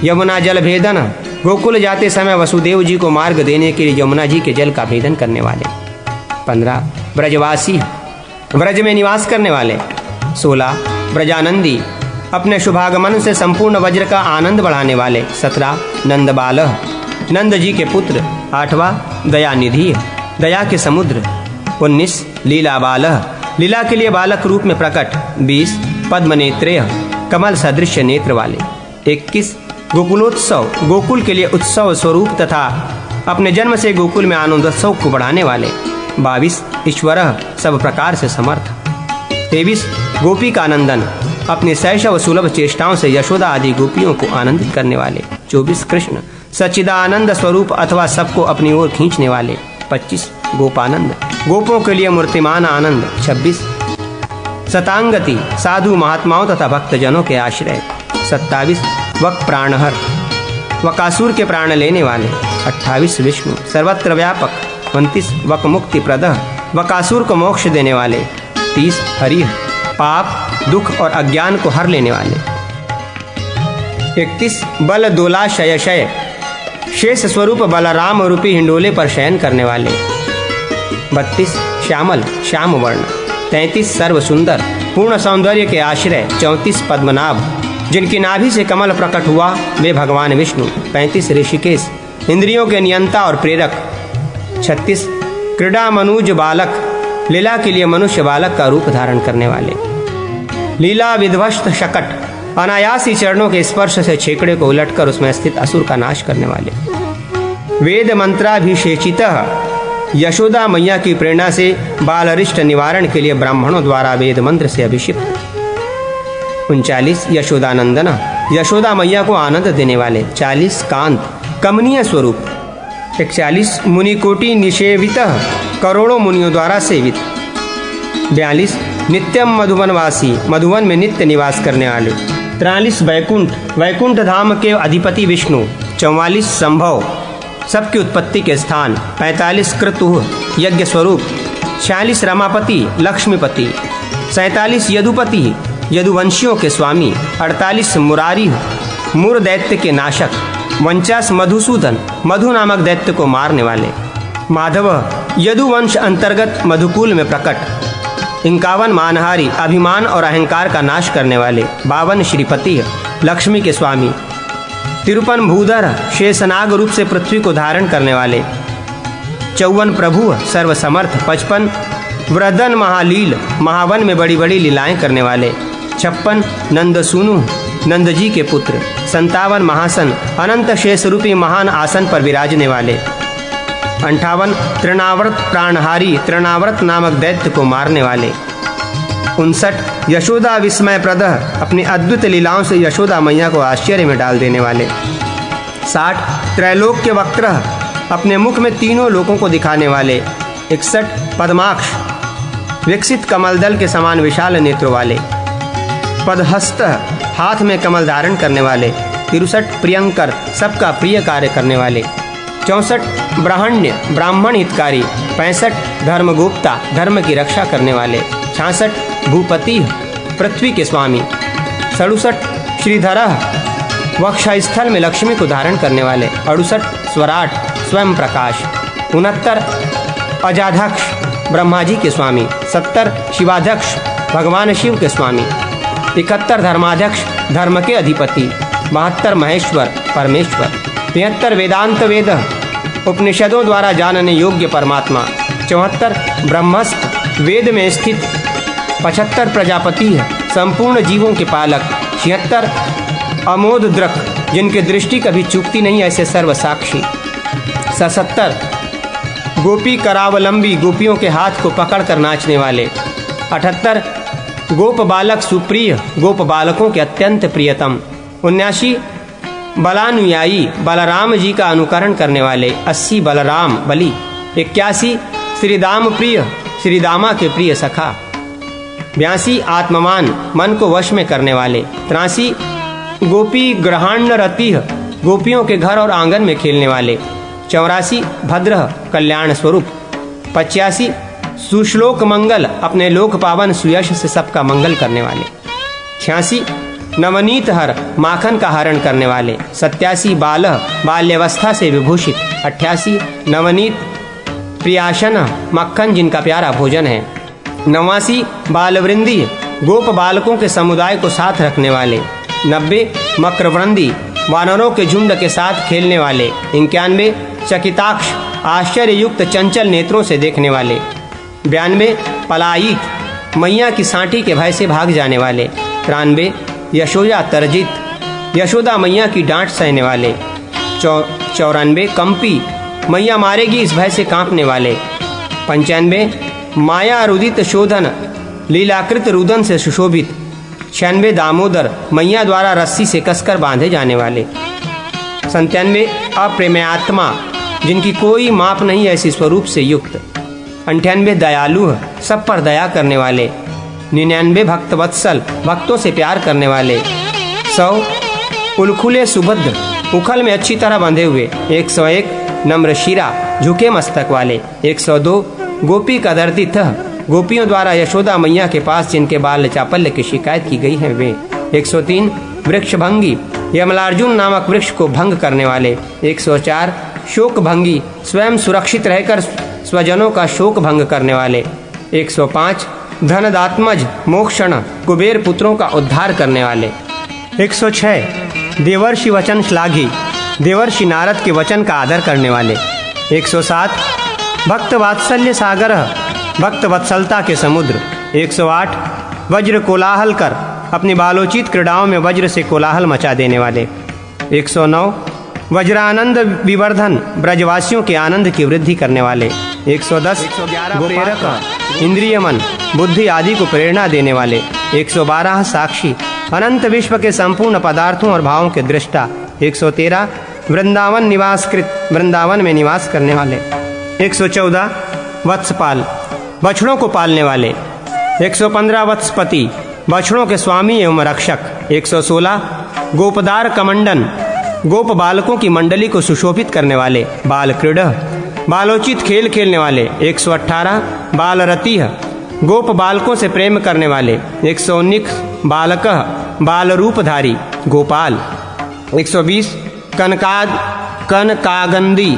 यमुना जल भेदन, गोकुल जाते समय वसुदेव जी को मार्ग देने के लिए यमुना जी के जल का भेदन करने वाले। 15 ब्रजवासी, ब्रज में निवास करने वाले। 16 ब्रजानंदी, अपने शुभागमन से संपूर्ण वज्र का आनंद बढ़ाने वाले। 17 नंद बालह, नंद जी के पुत्र। 8वां दयानिधि, दया के समुद्र। 19 लीला बालह, लीला के लिए बालक रूप में प्रकट। 20 पद्मनेत्रेय, कमल सदृश नेत्र वाले। 21 गोकुलोत्सव, गोकुल के लिए उत्सव स्वरूप तथा अपने जन्म से गोकुल में आनंदोत्सव को बढ़ाने वाले। 22 ईश्वर, सब प्रकार से समर्थ। 23 गोपी का नंदन, अपनी शैशव सुलभ चेष्टाओं से यशोदा आदि गोपियों को आनंदित करने वाले। 24 कृष्ण, सच्चिदानंद स्वरूप अथवा सबको अपनी ओर खींचने वाले। 25 गोपानंद, गोपों के लिए मूर्तिमान आनंद। 26 सतांगति, साधु महात्माओं तथा भक्तजनों के आश्रय। 27 वक प्राणहर, वकासुर के प्राण लेने वाले। 28 विष्णु, सर्वत्र व्यापक। 29 वक मुक्ति प्रदह, वकासुर को मोक्ष देने वाले। 30 हरि पाप दुख और अज्ञान को हर लेने वाले। 31 बल दोला शय शय शेष स्वरूप बलराम रूपी हिंडोले पर शयन करने वाले। 32 श्यामल श्याम वर्ण। 33 सर्व सुंदर पूर्ण सौंदर्य के आश्रय। 34 पद्मनाभ जिनकी नाभि से कमल प्रकट हुआ वे भगवान विष्णु। 35 ऋषिकेश इंद्रियों के नियंता और प्रेरक। 36 क्रीड़ा मनुज बालक लीला के लिए मनुष्य बालक का रूप धारण करने वाले। लीला विध्वस्त शकट अनायास ही चरणों के स्पर्श से छेकड़े को उलटकर उसमें स्थित असुर का नाश करने वाले। वेद मंत्राभिषेचित यशोदा मैया की प्रेरणा से बालरिष्ट निवारण के लिए ब्राह्मणों द्वारा वेद मंत्र से अभिषिक्त। 39 यशोदानंदन यशोदा मैया को आनंद देने वाले। 40 कांत कमनीय स्वरूप। 41 मुनिकोटि निषेवित करोड़ों मुनियों द्वारा सेवित। 42 नित्यम मधुवनवासी मधुवन में नित्य निवास करने वाले। 43 वैकुंठ वैकुंठ धाम के अधिपति विष्णु। 44 संभव सबकी उत्पत्ति के स्थान। 45 क्रतुः यज्ञ स्वरूप। 46 रमापति लक्ष्मीपति। 47 यदुपति यदुवंशियों के स्वामी। 48 मुरारी मुर दैत्य के नाशक। 49 मधुसूदन मधु नामक दैत्य को मारने वाले। माधव यदुवंश अंतर्गत मधुकुल में प्रकट। 51 मानहारी अभिमान और अहंकार का नाश करने वाले। 52 श्रीपति लक्ष्मी के स्वामी। 53 भूधर शेषनाग रूप से पृथ्वी को धारण करने वाले। 54 प्रभु सर्वसमर्थ। 55 वृद्धन महालील महावन में बड़ी बड़ी लीलाएं करने वाले। 56 नंद सुनु नंद जी के पुत्र। 57 महासन अनंत शेष रूपी महान आसन पर विराजने वाले। 58 तृणाव्रत प्राणहारी तृणाव्रत नामक दैत्य को मारने वाले। 59 यशोदा विस्मय प्रद अपनी अद्भुत लीलाओं से यशोदा मैया को आश्चर्य में डाल देने वाले। 60 त्रैलोक्य वक्त्र अपने मुख में तीनों लोकों को दिखाने वाले। 61 पद्माक्ष विकसित कमलदल के समान विशाल नेत्रों वाले। पदहस्त हाथ में कमल धारण करने वाले। 63 प्रियंकर सबका प्रिय कार्य करने वाले। 64 ब्राह्मण्य ब्राह्मण हितकारी। 65 धर्मगुप्ता धर्म की रक्षा करने वाले। 66 भूपति पृथ्वी के स्वामी। 67 श्रीधर वक्षस्थल में लक्ष्मी को धारण करने वाले। 68 स्वराट स्वयं प्रकाश। 69 अजाध्यक्ष ब्रह्मा जी के स्वामी। 70 शिवाध्यक्ष भगवान शिव के स्वामी। 71 धर्माध्यक्ष धर्म के अधिपति। 72 महेश्वर परमेश्वर। 73 वेदांत वेद उपनिषदों द्वारा जानने योग्य परमात्मा। 74 ब्रह्मस्थ वेद में स्थित। 75 प्रजापति संपूर्ण जीवों के पालक। 76 अमोद द्रक जिनकी दृष्टि कभी चूकती नहीं ऐसे सर्वसाक्षी। 77 गोपी करावलंबी गोपियों के हाथ को पकड़कर नाचने वाले। 78 गोप बालक सुप्रिय गोप बालकों के अत्यंत प्रियतम। 79 बलानुयायी बलराम जी का अनुकरण करने वाले। 80 बलराम बलि। 81 श्रीदाम प्रिय श्रीदामा के प्रिय सखा। 82 आत्मवान मन को वश में करने वाले। 83 गोपी ग्रहाण्य रति गोपियों के घर और आंगन में खेलने वाले। 84 भद्र कल्याण स्वरूप। 85 सुश्लोक मंगल अपने लोक पावन सुयश से सबका मंगल करने वाले। 86 नवनीत हर माखन का हरण करने वाले। 87 बाल बाल्यावस्था से विभूषित। 88 नवनीत प्रियाशन मक्खन जिनका प्यारा भोजन है। 89 बालवृंदी गोप बालकों के समुदाय को साथ रखने वाले। 90 मक्रवृंदी वानरों के झुंड के साथ खेलने वाले। 91 चकिताक्ष आश्चर्य युक्त चंचल नेत्रों से देखने वाले। 92 पलायित मैया की सांटी के भय से भाग जाने वाले। 93 यशोदा तर्जित यशोदा मैया की डांट सहने वाले। 94 कंपी मैया मारेगी इस भय से कांपने वाले। 95 माया रुदित शोधन लीलाकृत रुदन से सुशोभित। 96 दामोदर मैया द्वारा रस्सी से कसकर बांधे जाने वाले। 97 अप्रेमयात्मा जिनकी कोई माप नहीं ऐसी स्वरूप से युक्त। 98 दयालु सब पर दया करने वाले। 99 भक्तवत्सल भक्तों से प्यार करने वाले। 100 उलखुले सुभद्र उखल में अच्छी तरह बंधे हुए। 101 नम्र शिरा झुके मस्तक वाले। 102 गोपी कदर्दित गोपियों द्वारा यशोदा मैया के पास जिनके बाल चापल्य की शिकायत की गई है वे। 103 वृक्ष भंगी, यमलार्जुन नामक वृक्ष को भंग करने वाले। 104 शोक भंगी, स्वयं सुरक्षित रहकर स्वजनों का शोक भंग करने वाले। 105 धनदात्मज, मोक्षण, कुबेर पुत्रों का उद्धार करने वाले। 106 देवर्षि वचन श्लाघी, देवर्षि नारद के वचन का आदर करने वाले। 107 भक्त वात्सल्य सागर, भक्त वत्सलता के समुद्र। 108 वज्र कोलाहल कर, अपनी बालोचित क्रीड़ाओं में वज्र से कोलाहल मचा देने वाले। 109 वज्रानंद विवर्धन, ब्रजवासियों के आनंद की वृद्धि करने वाले। 110 प्रेरक, इंद्रिय मन बुद्धि आदि को प्रेरणा देने वाले। 112 साक्षी, अनंत विश्व के संपूर्ण पदार्थों और भावों के दृष्टा। 113 वृंदावन निवासकृत, वृंदावन में निवास करने वाले। 114 वत्सपाल, बछड़ों को पालने वाले। 115 वत्सपति, बछड़ों के स्वामी एवं रक्षक। 116 गोपदार कमंडन, गोप बालकों की मंडली को सुशोभित करने वाले। बाल क्रीड़, बालोचित खेल खेलने वाले। 118 बालरतिह, गोप बालकों से प्रेम करने वाले। 119 बालक, बाल रूपधारी गोपाल। 120 कनकागंदी,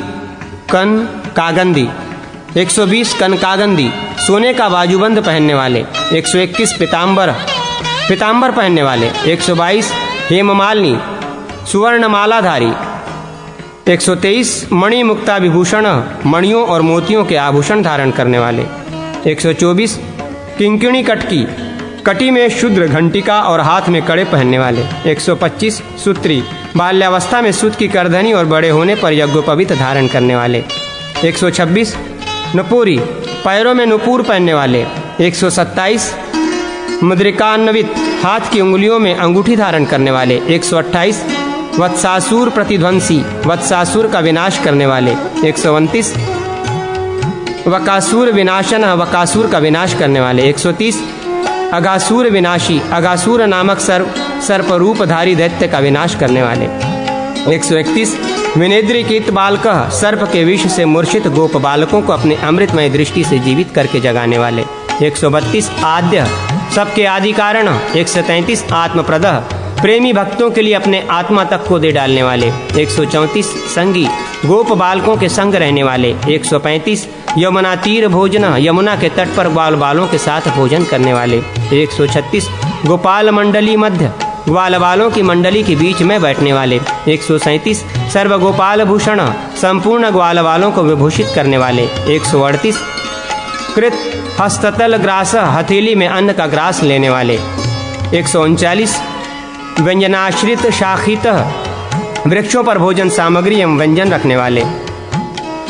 120 कनकागंदी, सोने का बाजूबंद पहनने वाले। 121 पीताम्बर पहनने वाले। 122 हेममालिनी, सुवर्ण मालाधारी। 123 मणि मुक्ता विभूषण, मणियों और मोतियों के आभूषण धारण करने वाले। 124 किंकिणी कटकी, कटी में शुद्र घंटिका और हाथ में कड़े पहनने वाले। 125 सूत्री, बाल्यावस्था में सूत की करधनी और बड़े होने पर यज्ञोपवीत धारण करने वाले। 126 नुपुरी, पैरों में नुपुर पहनने वाले। 127 मुद्रिकान्वित, हाथ की उंगलियों में अंगूठी धारण करने वाले। 128 वत्सासुर प्रतिध्वंसी, वत्सासुर का विनाश करने वाले। 129 वकासुर विनाशन, वकासुर का विनाश करने वाले। 130 अगासुर विनाशी, अगासुर नामक सर्प रूपधारी दैत्य का विनाश करने वाले। 131 विनेद्रिकित बालक, सर्प के विष से मूर्छित गोप बालकों को अपने अमृतमय दृष्टि से जीवित करके जगाने वाले। 132 आद्य, सबके आदि कारण। 133 आत्मप्रद, प्रेमी भक्तों के लिए अपने आत्मा तक को दे डालने वाले। 134 संगी, गोप बालकों के संग रहने वाले। 135 यमुना तीर भोजन, यमुना के तट पर ग्वाल बालों के साथ भोजन करने वाले। 136 गोपाल मंडली मध्य, ग्वाल बालों की मंडली के बीच में बैठने वाले। 137 सर्व गोपाल भूषण, संपूर्ण ग्वाल बालों को विभूषित करने वाले। 138 कृत हस्ततल ग्रास, हथेली में अन्न का ग्रास लेने वाले। 139 व्यंजनाश्रित शाखित, वृक्षों पर भोजन सामग्री एवं व्यंजन रखने वाले।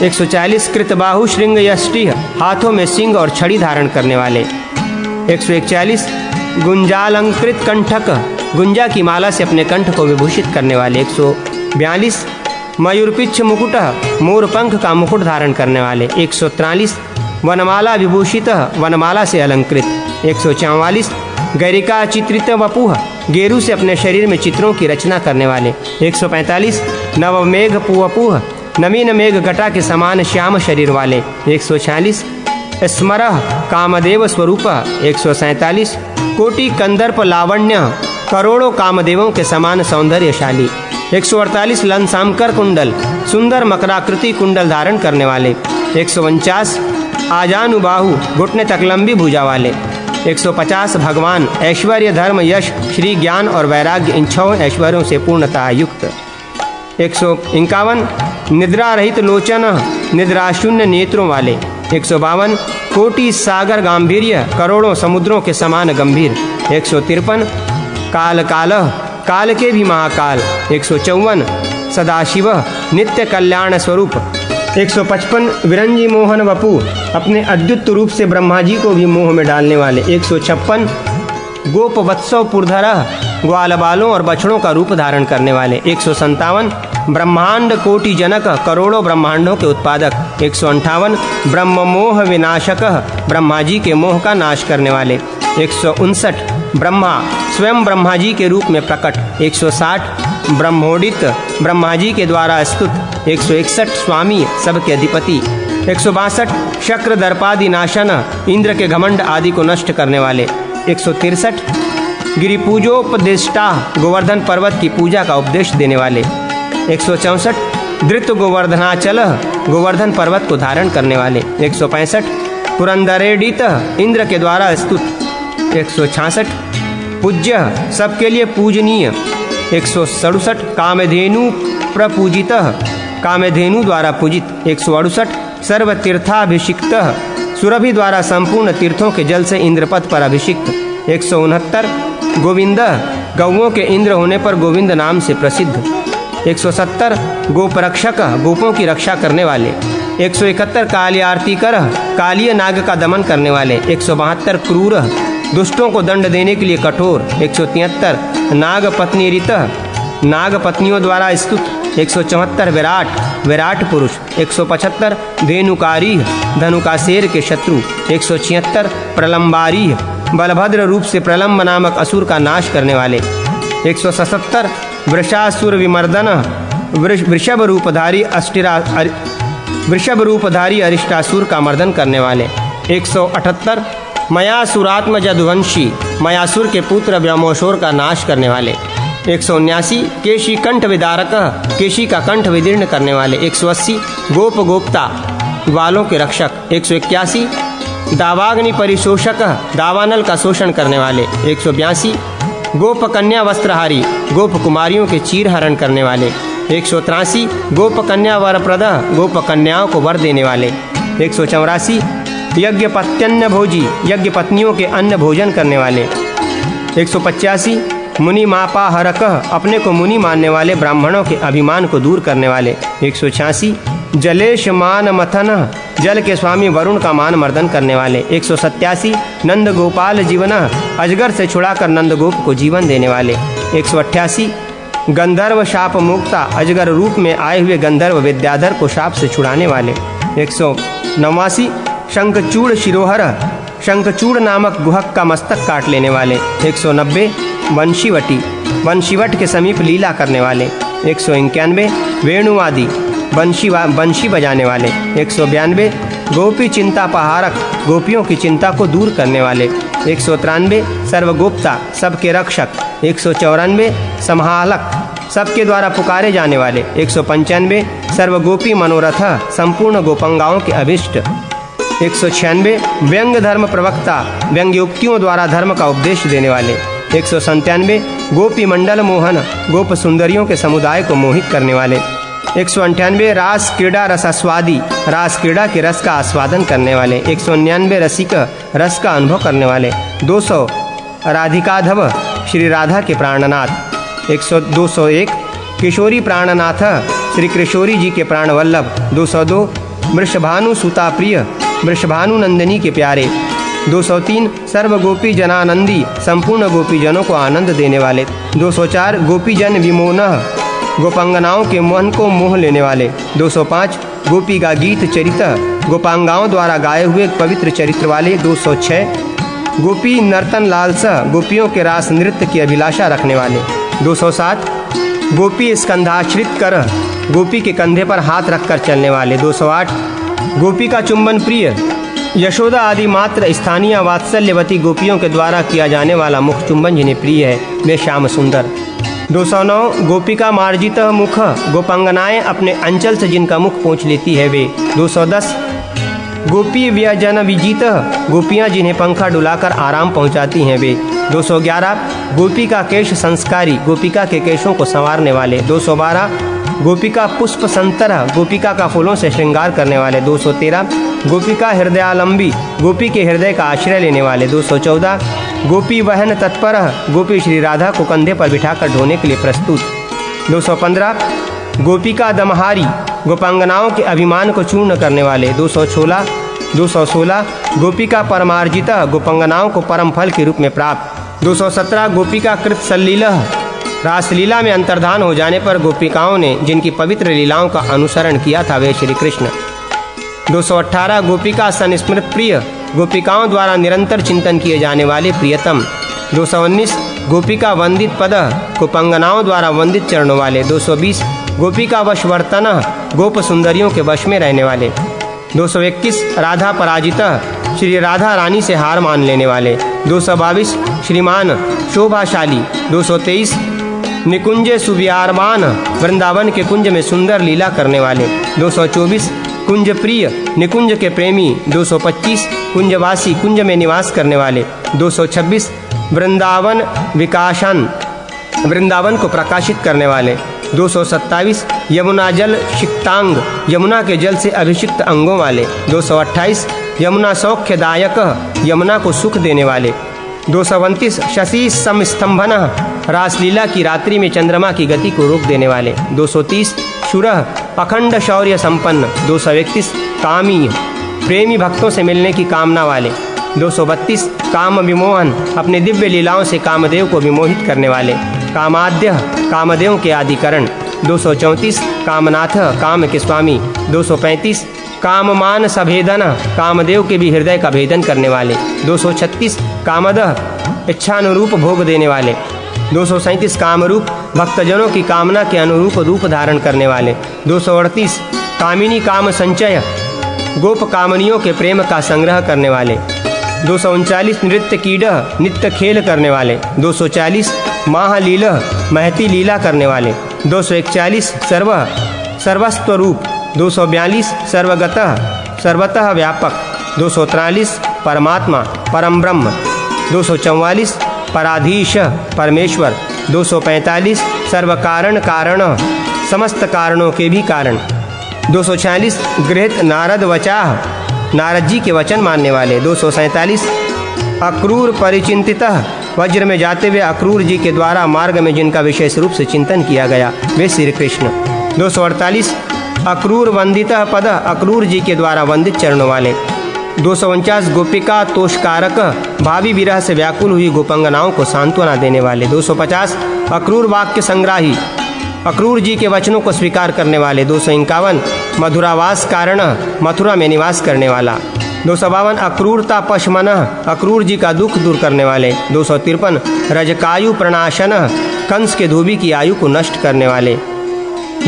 140 कृतबाहु श्रृंग यष्टि, हाथों में सिंग और छड़ी धारण करने वाले। 141 गुंजालंकृत कंठक, गुंजा की माला से अपने कंठ को विभूषित करने वाले। 142 मयूरपिच्छ मुकुट, मोर पंख का मुकुट धारण करने वाले। 143 वनमाला विभूषित, वनमाला से अलंकृत। 144 गैरिका चित्रित वपुह, गेरू से अपने शरीर में चित्रों की रचना करने वाले। 145 नवमेघ पुवपुह, नवीन मेघ घटा के समान श्याम शरीर वाले। 146 स्मरह कामदेव स्वरूप। 147 कोटि कंदर्प लावण्य, करोड़ों कामदेवों के समान सौंदर्यशाली। 148 लंसामकर कुंडल, सुंदर मकराकृति कुंडल धारण करने वाले। 149 आजानुबाहु, घुटने तक लंबी भुजा वाले। 150 भगवान, ऐश्वर्य धर्म यश श्री ज्ञान और वैराग्य, इन 6 ऐश्वर्यों से पूर्णतः युक्त। 151 निद्रा रहित लोचन, निद्राशून्य नेत्रों वाले। 152 कोटि सागर गांभीर्य, करोड़ों समुद्रों के समान गंभीर। 153 काल कालह, काल के भी महाकाल। 154 सदाशिव, नित्य कल्याण स्वरूप। 155 विरंजी मोहन वपु, अपने अद्युत रूप से ब्रह्मा जी को भी मोह में डालने वाले। 156 गोप वत्सव पुरधरह, ग्वाल बालों और बछड़ों का रूप धारण करने वाले। 157 ब्रह्मांड कोटि जनक, करोड़ों ब्रह्मांडों के उत्पादक। 158 ब्रह्म मोह विनाशक, ब्रह्मा जी के मोह का नाश करने वाले। 159 ब्रह्मा, स्वयं ब्रह्मा जी के रूप में प्रकट। 160 ब्रह्मोदित ब्रह्मा जी के द्वारा स्तुत। 161 स्वामी सबके अधिपति। 162 शक्र दर्पादि नाशन इंद्र के घमंड आदि को नष्ट करने वाले। 163 गिरिपूजोपदेष्टा गोवर्धन पर्वत की पूजा का उपदेश देने वाले। 164 धृत गोवर्धनाचल गोवर्धन पर्वत को धारण करने वाले। 165 पुरंदरेडित इंद्र के द्वारा स्तुत। 166 पूज्य सबके लिए पूजनीय। 167 कामधेनु प्रपूजित कामधेनु द्वारा पूजित। 168 सर्वतीर्थाभिषिक्त सुरभि द्वारा संपूर्ण तीर्थों के जल से इंद्रपद पर अभिषिक्त। 169 गोविंद गौओं के इंद्र होने पर गोविंद नाम से प्रसिद्ध। 170 गोपरक्षक गोपों की रक्षा करने वाले। 171 काली आरती कर कालिय नाग का दमन करने वाले। 172 क्रूर दुष्टों को दंड देने के लिए कठोर। 173 नाग पत्नी रित नाग पत्नियों द्वारा स्तुत। 174 विराट पुरुष। 175 धेनुकारी धनुका शेर के शत्रु। 176 प्रलंबारी बलभद्र रूप से प्रलंब नामक असुर का नाश करने वाले। 177 वृषासुर विमर्दन वृषभ रूपधारी अरिष्टासुर का मर्दन करने वाले। 178 मयासुरात्मज दुवंशी मयासुर के पुत्र ब्रह्मोशोर का नाश करने वाले। 179 केशी कंठ विदारक केशी का कंठ विदीर्ण करने वाले। 180 गोप गोप्ता ग्वालों के रक्षक। 181 दावाग्नि परिशोषक दावानल का शोषण करने वाले। 182 गोप कन्या वस्त्रहारी गोप कुमारियों के चीर हरण करने वाले। 183 गोप कन्या वरप्रद गोप कन्याओं को वर देने वाले। 184 यज्ञ पत्यन्न भोजी यज्ञ पत्नियों के अन्न भोजन करने वाले। 185 मुनि मापाहरक अपने को मुनि मानने वाले ब्राह्मणों के अभिमान को दूर करने वाले। 186 जलेश मान मथन जल के स्वामी वरुण का मान मर्दन करने वाले। 187 नंद गोपाल जीवन अजगर से छुड़ाकर नंदगोप को जीवन देने वाले। 188 गंधर्व शाप मुक्ता अजगर रूप में आए हुए गंधर्व विद्याधर को शाप से छुड़ाने वाले। 189 शंखचूड़ शिरोहर शंखचूड़ नामक गुहक का मस्तक काट लेने वाले। 190 वंशीवट के समीप लीला करने वाले। 191 वेणुवादी बंशी बजाने वाले। 192 गोपी चिंता पहारक गोपियों की चिंता को दूर करने वाले। 193 सर्वगोप्ता सबके रक्षक। 194 संहालक सबके द्वारा पुकारे जाने वाले। 195 सर्वगोपी मनोरथ संपूर्ण गोपंगाओं के अभिष्ट। 196 व्यंग धर्म प्रवक्ता व्यंग्योक्तियों द्वारा धर्म का उपदेश देने वाले। 197 गोपी मंडल मोहन गोप सुंदरियों के समुदाय को मोहित करने वाले। 198 रास क्रीड़ा रसास्वादी रास क्रीड़ा के रस का आस्वादन करने वाले। 199 रसिक रस का अनुभव करने वाले। 200 राधिकाधव श्री राधा के प्राणनाथ। 201 किशोरी प्राणनाथ श्री किशोरी जी के प्राणवल्लभ। 202 वृषभानु सुता प्रिय वृषभानु नंदिनी के प्यारे। 203 सर्व गोपी जनानंदी संपूर्ण गोपी जनों को आनंद देने वाले। 204 गोपी जन विमोनः गोपांगनाओं के मन को मोह लेने वाले। 205 गोपी का गीत चरित गोपांगाओं द्वारा गाए हुए पवित्र चरित्र वाले। 206 गोपी नर्तन लालसा गोपियों के रास नृत्य की अभिलाषा रखने वाले। 207 गोपी स्कंधाश्रित कर गोपी के कंधे पर हाथ रखकर चलने वाले। 208 गोपी का चुंबन प्रिय यशोदा आदि मात्र स्थानीय वात्सल्यवती गोपियों के द्वारा किया जाने वाला मुख चुंबन जिन्हें प्रिय है वे श्याम सुंदर। 209 गोपिका मार्जित मुख गोपांगनाएं अपने अंचल से जिनका मुख पोंछ लेती है वे। 210 गोपी व्यजन विजित गोपियां जिन्हें पंखा डुलाकर आराम पहुंचाती हैं वे। 211 गोपी का केश संस्कारी गोपिका के केशों को संवारने वाले। 212 गोपिका पुष्प संतर गोपिका का फूलों से श्रृंगार करने वाले। 213 गोपिका हृदयालंबी गोपी के हृदय का आश्रय लेने वाले। 214 गोपी वहन तत्पर गोपी श्री राधा को कंधे पर बिठाकर ढोने के लिए प्रस्तुत। 215 गोपिका दमहारी गोपांगनाओं के अभिमान को चूर्ण करने वाले। 216 गोपिका परमार्जिता गोपांगनाओं को परम फल के रूप में प्राप्त। 217 गोपिका कृत सल्लीला रासलीला में अंतर्धान हो जाने पर गोपिकाओं ने जिनकी पवित्र लीलाओं का अनुसरण किया था वे श्री कृष्ण। 218 गोपिका संस्मृत प्रिय गोपिकाओं द्वारा निरंतर चिंतन किए जाने वाले प्रियतम। 219 गोपिका वंदित पद कुपंगनाओं द्वारा वंदित चरणों वाले। 220 गोपिका वशवर्तन गोप सुंदरियों के वश में रहने वाले। 221 राधा पराजिता श्री राधा रानी से हार मान लेने वाले। 222 श्रीमान शोभाशाली। 223 निकुंज सुविहारमान वृंदावन के कुंज में सुंदर लीला करने वाले। 224 कुंज प्रिय निकुंज के प्रेमी। 225 कुंजवासी कुंज में निवास करने वाले। 226 वृंदावन विकासन वृंदावन को प्रकाशित करने वाले। 227 यमुना जल शिक्तांग यमुना के जल से अभिषिक्त अंगों वाले। 228 यमुना सौख्यदायक यमुना को सुख देने वाले। 229 शशि समस्तंभन रासलीला की रात्रि में चंद्रमा की गति को रोक देने वाले। 230 शुरह अखंड शौर्य संपन्न। 231 कामी प्रेमी भक्तों से मिलने की कामना वाले। 232 काम विमोहन अपने दिव्य लीलाओं से कामदेव को विमोहित करने वाले। कामाद्य कामदेव के आदिकरण। 234 कामनाथ काम के स्वामी। 235 काममान सभेदन कामदेव के भी हृदय का भेदन करने वाले। 236 कामदह इच्छानुरूप भोग देने वाले। 237 कामरूप भक्तजनों की कामना के अनुरूप रूप धारण करने वाले। 238 कामिनी काम संचय गोप कामनियों के प्रेम का संग्रह करने वाले। 239 नृत्य कीड़ नित्य खेल करने वाले। 240 महालील महती लीला करने वाले। 241 सर्वस्वरूप। 242 सर्वतः व्यापक। 243 परमात्मा परम ब्रह्म। 244 पराधीश परमेश्वर। 245 सर्वकारण कारण समस्त कारणों के भी कारण। 246 गृहित नारद वचाह नारद जी के वचन मानने वाले। 247 अक्रूर परिचिंतितः वज्र में जाते हुए अक्रूर जी के द्वारा मार्ग में जिनका विशेष रूप से चिंतन किया गया वे श्री कृष्ण। 248 अक्रूर वंदितः पद अक्रूर जी के द्वारा वंदित चरणों वाले। 249 गोपिका तोषकारक भावी विरह से व्याकुल हुई गोपंगनाओं को सांत्वना देने वाले। 250 अक्रूर वाक्य संग्राही अक्रूर जी के वचनों को स्वीकार करने वाले। 251 मथुरावास कारण मथुरा में निवास करने वाला। 252 अक्रूरता पशमन अक्रूर जी का दुख दूर करने वाले। 253 रजकायु प्रणाशन कंस के धोबी की आयु को नष्ट करने वाले।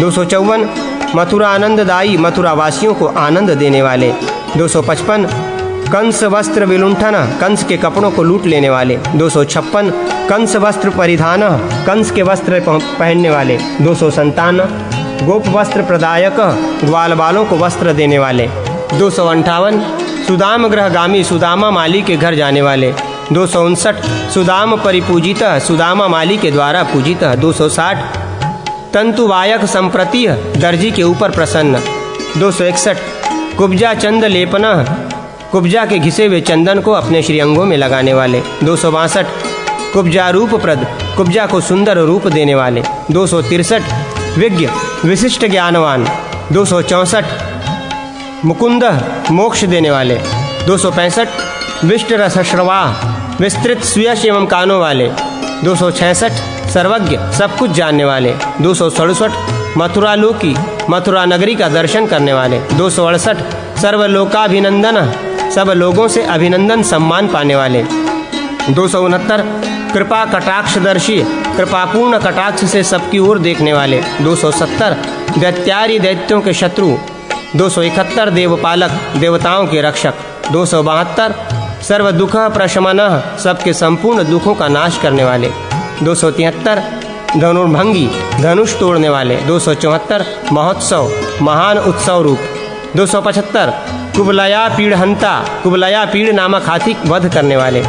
254 मथुरा आनंददायी मथुरा वासियों को आनंद देने वाले। 255 कंस वस्त्र विलुंठन कंस के कपड़ों को लूट लेने वाले। 256 कंस वस्त्र परिधान कंस के वस्त्र पहनने वाले। 257 गोप वस्त्र प्रदायक ग्वाल बालों को वस्त्र देने वाले। 258 सुदाम गृहगामी सुदामा माली के घर जाने वाले। 259 सुदाम परिपूजित सुदामा माली के द्वारा पूजित। 260 तंतुवायक संप्रति दर्जी के ऊपर प्रसन्न। 261 कुब्जा चंद लेपन कुब्जा के घिसे हुए चंदन को अपने श्रीअंगों में लगाने वाले। 262 कुब्जा रूप प्रद कुब्जा को सुंदर रूप देने वाले। 263 विज्ञ विशिष्ट ज्ञानवान। 264 मुकुंद मोक्ष देने वाले। 265 विष्ट रसश्रवा विस्तृत सुयश एवं कानों वाले। 266 सर्वज्ञ सब कुछ जानने वाले। 267 मथुरा लोकी मथुरा नगरी का दर्शन करने वाले। 268 सर्वलोकाभिनंदन सब लोगों से अभिनंदन सम्मान पाने वाले। 269 कृपा कटाक्षदर्शी कृपापूर्ण कटाक्ष से सबकी ओर देखने वाले। 270 दैत्यारी दैत्यों के शत्रु। 271 देवपालक देवताओं के रक्षक। 272 सर्व दुख प्रशमन सबके संपूर्ण दुखों का नाश करने वाले। 273 धनुर्भंगी धनुष तोड़ने वाले। 274 महोत्सव महान उत्सव रूप। 275 कुबलया पीड़हंता कुबलया पीड़ नामक हाथी वध करने वाले।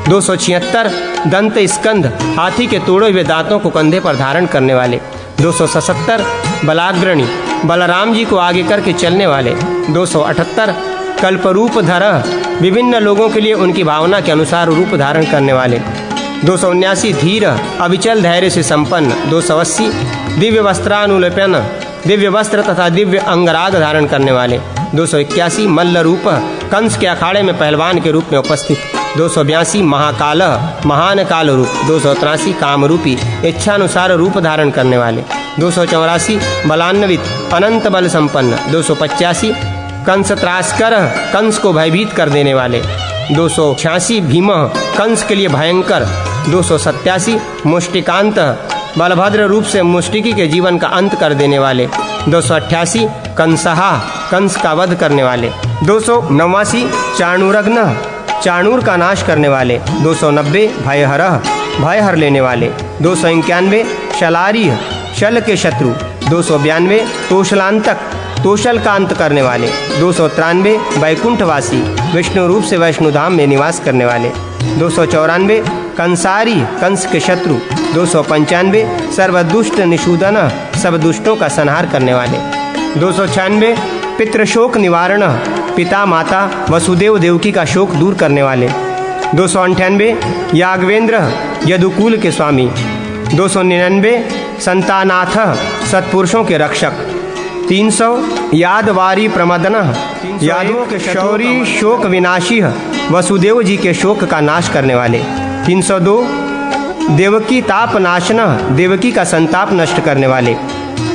276 दंत स्कंध हाथी के तोड़े हुए दांतों को कंधे पर धारण करने वाले। 277 बलाग्रणी बलराम जी को आगे करके चलने वाले। 278 कल्परूप धर विभिन्न लोगों के लिए उनकी भावना के अनुसार रूप धारण करने वाले। 279 धीर अविचल धैर्य से संपन्न। 280 दिव्य वस्त्रानुलेपन दिव्य वस्त्र तथा दिव्य अंगराग धारण करने वाले। 281 मल्ल रूप कंस के अखाड़े में पहलवान के रूप में उपस्थित। 282 महाकाल महान काल रूप। 283 कामरूपी इच्छानुसार रूप धारण करने वाले। 284 बलान्वित अनंत बल संपन्न। 285 कंस त्रासकर कंस को भयभीत कर देने वाले। 286 भीम कंस के लिए भयंकर 287 मुष्टिकांत, बलभद्र रूप से मुष्टिकी के जीवन का अंत कर देने वाले। 288 कंसहा, कंस का वध करने वाले। 289 चाणूरग्न, चाणूर का नाश करने वाले। 290 भयहरः, भय हर लेने वाले। 291 शलारिय, शल के शत्रु। 292 तोषलांतक, तोषल का अंत करने वाले। 293 वैकुंठवासी, विष्णु रूप से वैष्णुधाम में निवास करने वाले। 294 कंसारी, कंस के शत्रु। 295 सर्वदुष्ट निषूदन, सब दुष्टों का संहार करने वाले। 296 पितृशोक निवारण, पिता माता वसुदेव देवकी का शोक दूर करने वाले। 298 याज्ञवेंद्र, यदुकुल के स्वामी। 299 संतानाथ, सत्पुरुषों के रक्षक। 300 यादवारी प्रमदन, यादवों के शौरी शोक विनाशी, वसुदेव जी के शोक का नाश करने वाले। 302 देवकी ताप नाशना, देवकी का संताप नष्ट करने वाले।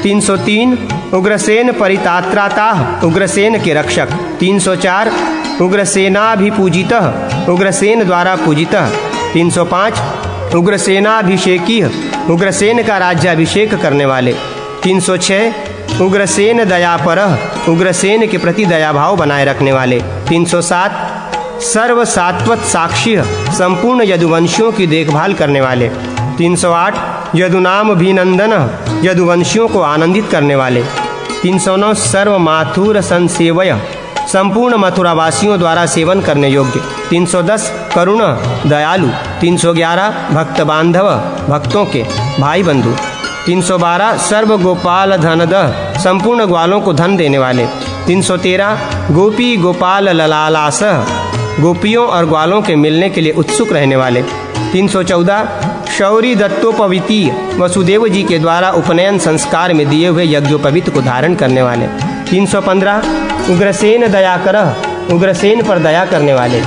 303 उग्रसेन परितात्राता, उग्रसेन के रक्षक। 304 उग्रसेनाभिपूजित, उग्रसेन द्वारा पूजित। 305 उग्रसेनाभिषेकी, उग्रसेन का राज्याभिषेक करने वाले। 306 उग्रसेन दयापर, उग्रसेन के प्रति दयाभाव बनाए रखने वाले। 307 सर्व सात्वत साक्षी, संपूर्ण यदुवंशियों की देखभाल करने वाले। 308 यदुनाम अभिनंदन, यदुवंशियों को आनंदित करने वाले। 309 सर्व माथुर संसेवय, संपूर्ण मथुरावासियों द्वारा सेवन करने योग्य। 310 करुण दयालु। 311 भक्त बांधव, भक्तों के भाई बंधु। 312 सर्व गोपाल धनद, संपूर्ण ग्वालों को धन देने वाले। 313 गोपी गोपाल ललालास, गोपियों और ग्वालों के मिलने के लिए उत्सुक रहने वाले। 314 शौरी दत्तोपवीति, वसुदेव जी के द्वारा उपनयन संस्कार में दिए हुए यज्ञोपवीत को धारण करने वाले। 315 उग्रसेन दयाकर, उग्रसेन पर दया करने वाले।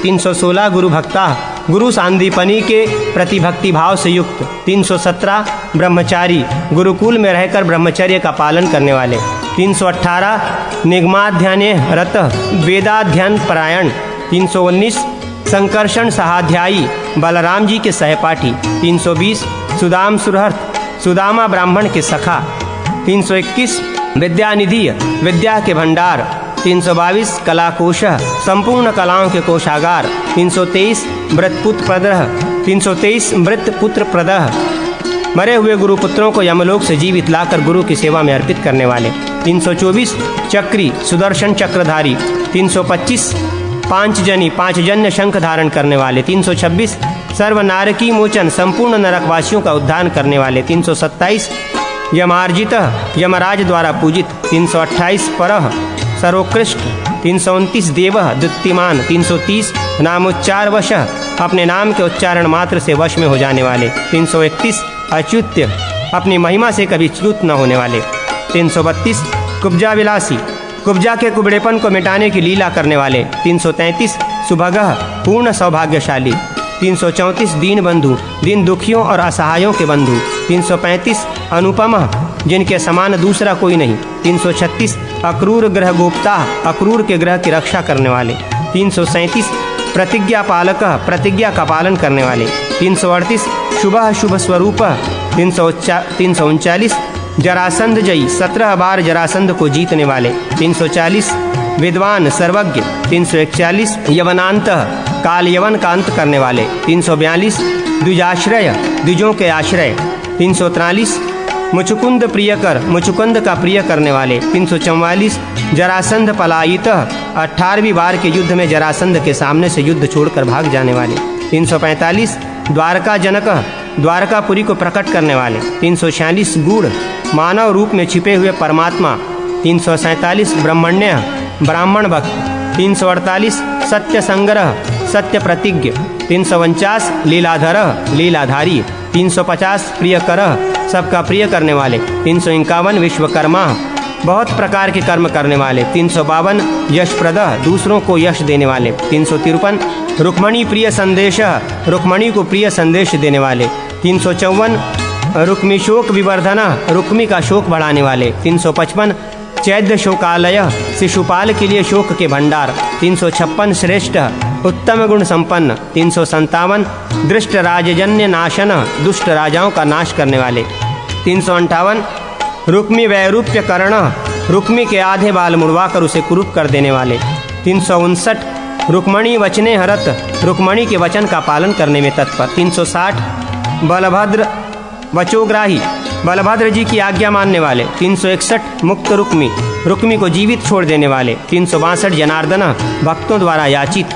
316 गुरु भक्ता, गुरु सांदीपनी के प्रति भक्ति भाव से युक्त। 317 ब्रह्मचारी, गुरुकुल में रहकर ब्रह्मचर्य का पालन करने वाले। 318 निगमाध्यान रत, वेदाध्ययन परायण। 319 संकर्षण सहाध्यायी, बलराम जी के सहपाठी। 320 सुदाम सुरहर्थ, सुदामा ब्राह्मण के सखा। 321 विद्यानिधि, विद्या के भंडार। 322 कलाकोश, संपूर्ण कलाओं के कोषागार। 323 व्रतपुत्र प्रदह, 323 व्रतपुत्र प्रदह, मरे हुए गुरुपुत्रों को यमलोक से जीवित लाकर गुरु की सेवा में अर्पित करने वाले। 324 चक्री, सुदर्शन चक्रधारी। 325 पांचजनी, पांचजन्य शंख धारण करने वाले। 326 सर्व नारकी मोचन, संपूर्ण नरकवासियों का उद्धार करने वाले। 327 यमार्जित, यमराज द्वारा पूजित। 328 परह, सर्वोत्कृष्ट। 329 देव, द्युतिमान। 330 नामोच्चार वश, अपने नाम के उच्चारण मात्र से वश में हो जाने वाले। 331 अच्युत्य, अपनी महिमा से कभी च्युत न होने वाले। 332 कुब्जा विलासी, कुब्जा के कुबड़ेपन को मिटाने की लीला करने वाले। 333 सुभगः, पूर्ण सौभाग्यशाली। 334 दीन बंधु, दीन दुखियों और असहायों के बंधु। 335 अनुपम, जिनके समान दूसरा कोई नहीं। 336 अक्रूर ग्रह गोप्ता, अक्रूर के ग्रह की रक्षा करने वाले। 337 प्रतिज्ञा पालक, प्रतिज्ञा का पालन करने वाले। 338 शुभ शुभ स्वरूप। 339 जरासंध जयी, 17 बार जरासंध को जीतने वाले। 340 विद्वान सर्वज्ञ। 341 यवनांत, काल यवन का अंत करने वाले। 342 द्विजाश्रय, द्विजों के आश्रय। 343 मुचुकुंद प्रियकर, मुचुकुंद का प्रिय करने वाले। 344 जरासंध पलायित, 18वीं बार के युद्ध में जरासंध के सामने से युद्ध छोड़कर भाग जाने वाले। 345 द्वारका जनक, द्वारकापुरी को प्रकट करने वाले। 346 गूढ़, मानव रूप में छिपे हुए परमात्मा। 347 ब्रह्मण्य, ब्राह्मण भक्त। 348 सत्य संग्रह, सत्य प्रतिज्ञ। 349 लीलाधर, लीलाधारी। 350 प्रियकर, सबका प्रिय करने वाले। 351 विश्वकर्मा, बहुत प्रकार के कर्म करने वाले। 352 यशप्रद, दूसरों को यश देने वाले। 353 रुक्मणी प्रिय संदेश, रुक्मणी को प्रिय संदेश देने वाले। 354 रुक्मी शोक विवर्धना, रुक्मी का शोक बढ़ाने वाले। 355 चैद्य शोकालय, शिशुपाल के लिए शोक के भंडार। 356 श्रेष्ठ, उत्तम गुण संपन्न। 357 दृष्ट राजजन्य नाशन, दुष्ट राजाओं का नाश करने वाले। 358 रुक्मी वैरूप्य कर्ण, रुक्मी के आधे बाल मुड़वाकर उसे कुरूप कर देने वाले। 359 रुक्मणी वचने हरत, रुक्मणी के वचन का पालन करने में तत्पर। 360 बलभद्र वचोग्राही, बलभद्र जी की आज्ञा मानने वाले। 361 मुक्त रुक्मी, रुक्मी को जीवित छोड़ देने वाले। 362 जनार्दन, भक्तों द्वारा याचित।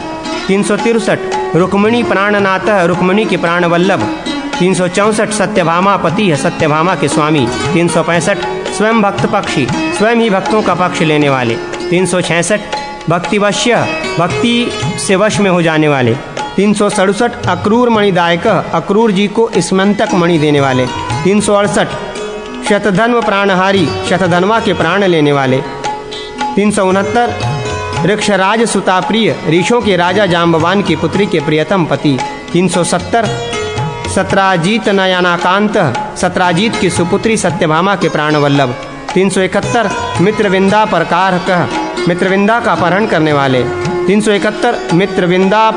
363 रुक्मिणी प्राणनाथ, रुक्मिणी के प्राण वल्लभ। 364 सत्यभामा पति है, सत्यभामा के स्वामी। 365 स्वयं भक्त पक्षी, स्वयं ही भक्तों का पक्ष लेने वाले। 366 भक्तिवश्य, भक्ति से वश में हो जाने वाले। 367 अक्रूर मणिदायक, अक्रूर जी को स्मंतक मणि देने वाले। 368 शतधन्व प्राणहारी, शतधन्वा के प्राण लेने वाले। 369 ऋक्षराज सुताप्रिय, ऋषों के राजा जाम्बवान की पुत्री के प्रियतम पति। 370 सत्राजीत नयनाकांत, सत्राजीत की सुपुत्री सत्यभामा के प्राण वल्लभ। 371 मित्रविंदा परकारक, मित्रविंदा का अपहरण करने वाले। 371 मित्रविंदा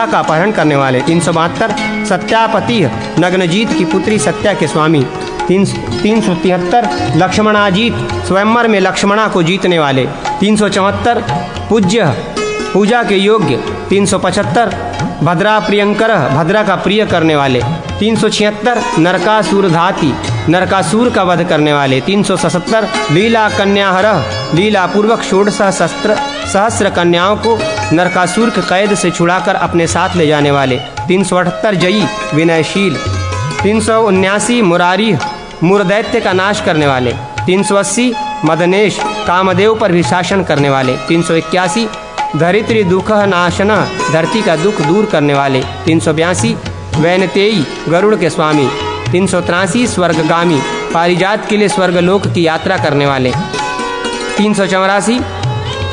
का अपहरण करने वाले। 372 सत्यापति, नग्नजीत की पुत्री सत्या के स्वामी। 373 लक्ष्मणाजीत, स्वयंवर में लक्ष्मणा को जीतने वाले। 374 पूज्य, पूजा के योग्य। 375 भद्रा प्रियंकर, भद्रा का प्रिय करने वाले। 376 नरकासुर धाती, नरकासुर का वध करने वाले। 377 लीला कन्याहर, लीला पूर्वक 16 सहस्र कन्याओं को नरकासुर के कैद से छुड़ाकर अपने साथ ले जाने वाले। 378 जयी, विनयशील। 379 मुरारी, मुरदैत्य का नाश करने वाले। 380 मदनेश, कामदेव पर भी शासन करने वाले। 381 धरित्री दुख नाशना, धरती का दुख दूर करने वाले। 382 वैनतेयी, गरुड़ के स्वामी। 383 स्वर्गगामी, पारिजात के लिए स्वर्गलोक की यात्रा करने वाले। 384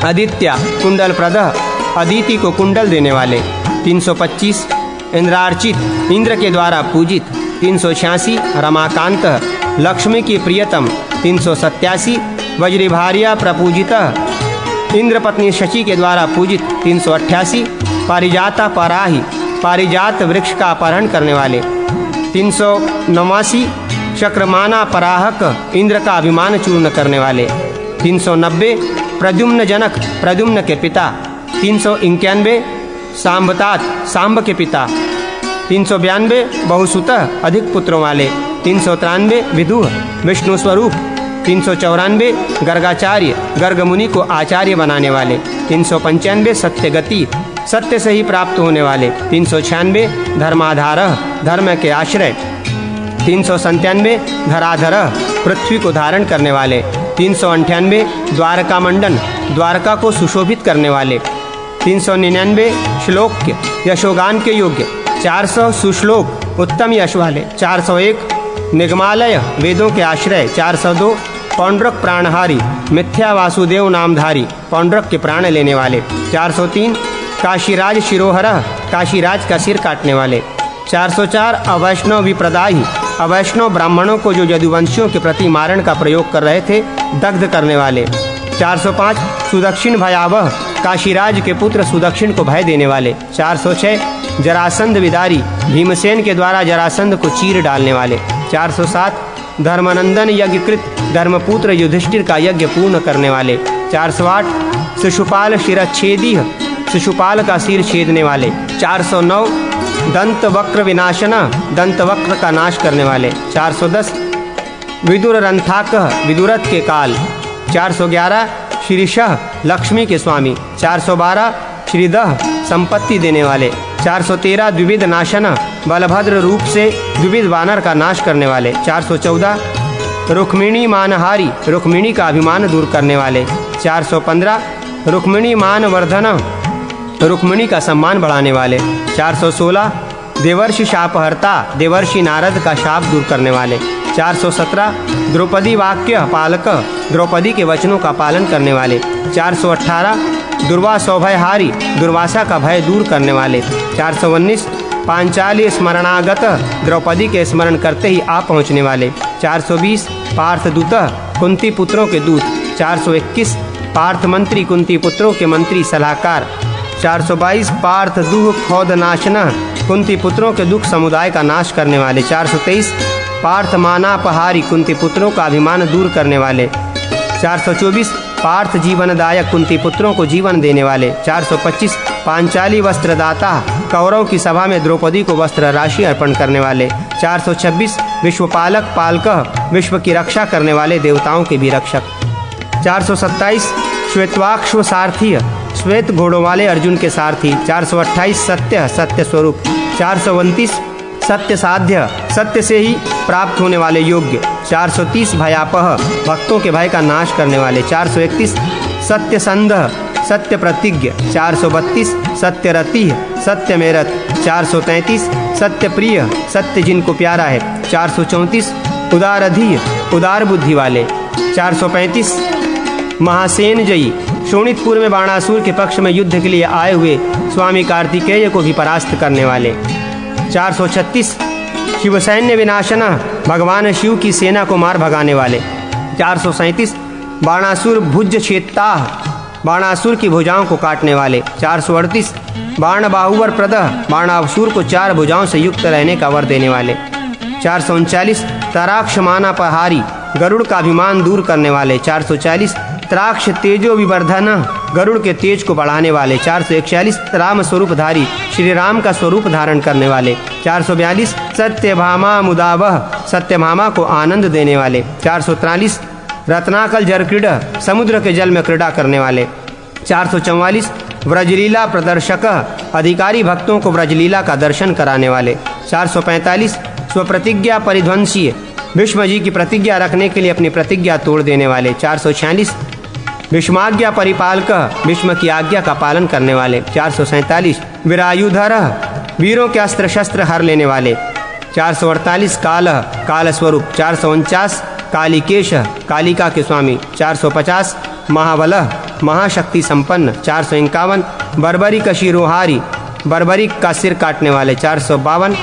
आदित्य, कुंडल प्रदह, अदिति को कुंडल देने वाले। 325 इंद्रार्चित, इंद्र के द्वारा पूजित। 386 रमाकांत, लक्ष्मी की प्रियतम। 387 वज्रिभार्या प्रपूजिता, इंद्र पत्नी शची के द्वारा पूजित। 388 पारिजाता पराही, पारिजात वृक्ष का अपहरण करने वाले। 389 शक्रमाना पराहक, इंद्र का अभिमान चूर्ण करने वाले। 390 प्रद्युम्न जनक, प्रद्युम्न के पिता। 391 सांबतात, सांब के पिता। 392 बहुसुत, अधिक पुत्रों वाले। 393 विदुह, विष्णु स्वरूप। 394 गर्गाचार्य, गर्ग मुनि को आचार्य बनाने वाले। 395 सत्यगति, सत्य से ही प्राप्त होने वाले। 396 धर्माधार, धर्म के आश्रय। 397 धराधर, पृथ्वी को धारण करने वाले। 398 द्वारका मंडन, द्वारका को सुशोभित करने वाले। 399 श्लोक, यशोगान के योग्य। 400 सुश्लोक, उत्तम यश वाले। 401 निगमालय, वेदों के आश्रय। 402 पौंड्रक प्राणहारी, मिथ्या वासुदेव नामधारी, पौंड्रक के प्राण लेने वाले। 403 काशीराज शिरोहर, काशीराज का सिर काटने वाले। 404 अवैष्णव विप्रदाही, अवैष्णव ब्राह्मणों को जो यदुवंशियों के प्रति मारण का प्रयोग कर रहे थे, दग्ध करने वाले। 405 सुदक्षिण भयावह, काशीराज के पुत्र सुदक्षिण को भय देने वाले। 406 जरासंध विदारी, भीमसेन के द्वारा जरासंध को चीर डालने वाले। 407 धर्मनंदन यज्ञकृत, धर्मपुत्र युधिष्ठिर का यज्ञ पूर्ण करने वाले। 408 शिशुपाल शिरच्छेदी, शिशुपाल का सिर छेदने वाले। 409 दंत वक्र विनाशना, दंत वक्र का नाश करने वाले। 410 विदुर रंथाक, विदुरथ के काल। 411 श्रीशः, लक्ष्मी के स्वामी। 412 श्रीदह, संपत्ति देने वाले। 413 द्विविध नाशना, बलभद्र रूप से द्विविध वानर का नाश करने वाले। 414 रुक्मिणी मानहारी, रुक्मिणी का अभिमान दूर करने वाले। 415 रुक्मिणी मान वर्धना, रुक्मिणी का सम्मान बढ़ाने वाले। 416 देवर्षि शापहर्ता, देवर्षि नारद का शाप दूर करने वाले। 417 द्रौपदी वाक्य पालक, द्रौपदी के वचनों का पालन करने वाले। 418 दुर्वासो भयहारी, दुर्वासा का भय दूर करने वाले। 419 पांचाली स्मरणागत, द्रौपदी के स्मरण करते ही आ पहुँचने वाले। 420 पार्थदूत, कुंती पुत्रों के दूत। 421 पार्थ मंत्री, कुंती पुत्रों के मंत्री सलाहकार। 422 पार्थ दुह खौद नाशनः कुंती पुत्रों के दुख समुदाय का नाश करने वाले। 423 पार्थ मानापहारी कुंती पुत्रों का अभिमान दूर करने वाले। 424 पार्थ जीवनदायक कुंती पुत्रों को जीवन देने वाले। 425 पांचाली वस्त्रदाता कौरव की सभा में द्रौपदी को वस्त्र राशि अर्पण करने वाले। 426 विश्वपालक पालक विश्व की रक्षा करने वाले देवताओं के भी रक्षक। 427 श्वेतवाक्ष्व सारथी श्वेत घोड़ों वाले अर्जुन के सारथी। 428 सत्य सत्य स्वरूप। 429 सत्य साध्य सत्य से ही प्राप्त होने वाले योग्य। 430 भयापह भक्तों के भय का नाश करने वाले। 431 सत्य संध सत्य प्रतिज्ञ। 432 सत्य रति सत्य में रत। 433 सत्य प्रिय सत्य जिनको प्यारा है। 434 उदारधीय उदार बुद्धि वाले। 435 महासेन जयी शोणितपुर में बाणासुर के पक्ष में युद्ध के लिए आए हुए स्वामी कार्तिकेय को भी परास्त करने वाले। 436 शिवसैन्य विनाशना भगवान शिव की सेना को मार भगाने वाले। 437 बाणासुर भुज क्षेत्ताह बाणासुर की भुजाओं को काटने वाले। 438 बाण बाहुवर प्रदह बाणासुर को 4 भुजाओं से युक्त रहने का वर देने वाले। 439 तराक्ष मानापहारी गरुड़ का अभिमान दूर करने वाले। 440 त्राक्ष तेजो विवर्धन गरुड़ के तेज को बढ़ाने वाले। 441 राम स्वरूपधारी श्री राम का स्वरूप धारण करने वाले। 442 सत्यभामा मुदावह सत्यभामा को आनंद देने वाले। 443 रत्नाकल जल क्रीड़ा समुद्र के जल में क्रीड़ा करने वाले। 444 व्रजलीला प्रदर्शक अधिकारी भक्तों को व्रजलीला का दर्शन कराने वाले। 445 स्वप्रतिज्ञा परिध्वंसीय भीष्म जी की प्रतिज्ञा रखने के लिए अपनी प्रतिज्ञा तोड़ देने वाले। 446 भीष्माज्ञा परिपालक भीष्म की आज्ञा का पालन करने वाले। 447 वीरायुधर वीरों के अस्त्र शस्त्र हर लेने वाले। 448 काल काल स्वरूप। 449 कालिकेश कालिका के स्वामी। 450 महाबल महाशक्ति संपन्न। 451 बर्बरिक शिरोहारी बर्बरिक का सिर काटने वाले। 452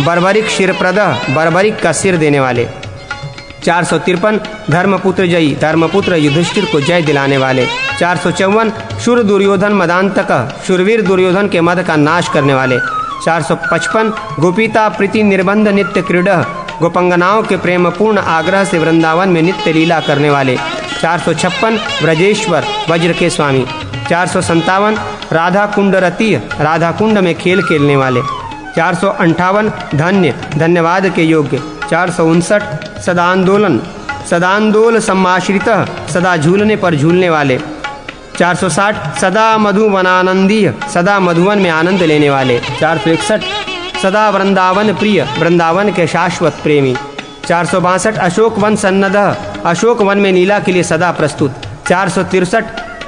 बर्बरिक शिरप्रद बर्बरिक का सिर देने वाले। 453 धर्मपुत्र जयी धर्मपुत्र युधिष्ठिर को जय दिलाने वाले। 454 शूर दुर्योधन मदांतक शूरवीर दुर्योधन के मद का नाश करने वाले। 455 गोपीता प्रीति निर्बंध नित्य क्रीड़ा गोपंगनाओं के प्रेमपूर्ण आग्रह से वृंदावन में नित्य लीला करने वाले। 456 व्रजेश्वर वज्र के स्वामी। 457 राधा कुंड रतीय राधा कुंड में खेल खेलने वाले। 458 धन्य धन्यवाद के योग्य। 459 सदांदोलन सदांदोल सम्माश्रित सदा झूलने पर झूलने वाले। 460 सदा मधुवनानंदीय सदा मधुवन में आनंद लेने वाले। 461 सदा वृंदावन प्रिय वृंदावन के शाश्वत प्रेमी। 462 अशोक वन सन्नद अशोक वन में लीला के लिए सदा प्रस्तुत। 463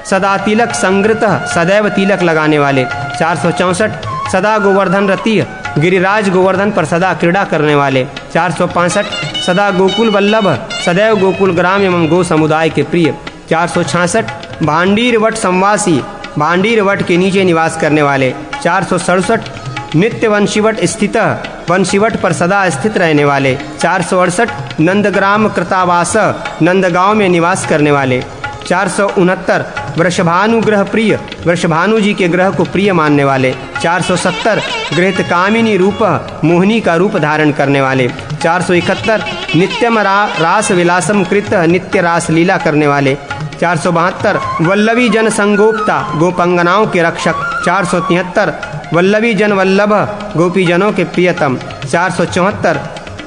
सदा तिलक संगृत सदैव तिलक लगाने वाले। 464 सदा गोवर्धन रतीय गिरिराज गोवर्धन पर सदा क्रीड़ा करने वाले। 465 सदा गोकुल वल्लभ सदैव गोकुल ग्राम एवं गो समुदाय के प्रिय। 466 भांडीर वट संवासी भांडीर वट के नीचे निवास करने वाले। 467 नित्य वंशीवट स्थित वंशीवट पर सदा स्थित रहने वाले। 468 नंदग्राम कृतावास नंदगांव में निवास करने वाले। 469 वृषभानुग्रह प्रिय वृषभानु जी के ग्रह को प्रिय मानने वाले। 470 गृहित कामिनी रूप मोहिनी का रूप धारण करने वाले। 471 नित्यम रास विलासम कृत नित्य रास लीला करने वाले। 472 वल्लभी जन संगोप्ता गोपंगनाओं के रक्षक। 473 वल्लभी जन वल्लभ गोपीजनों के प्रियतम। 474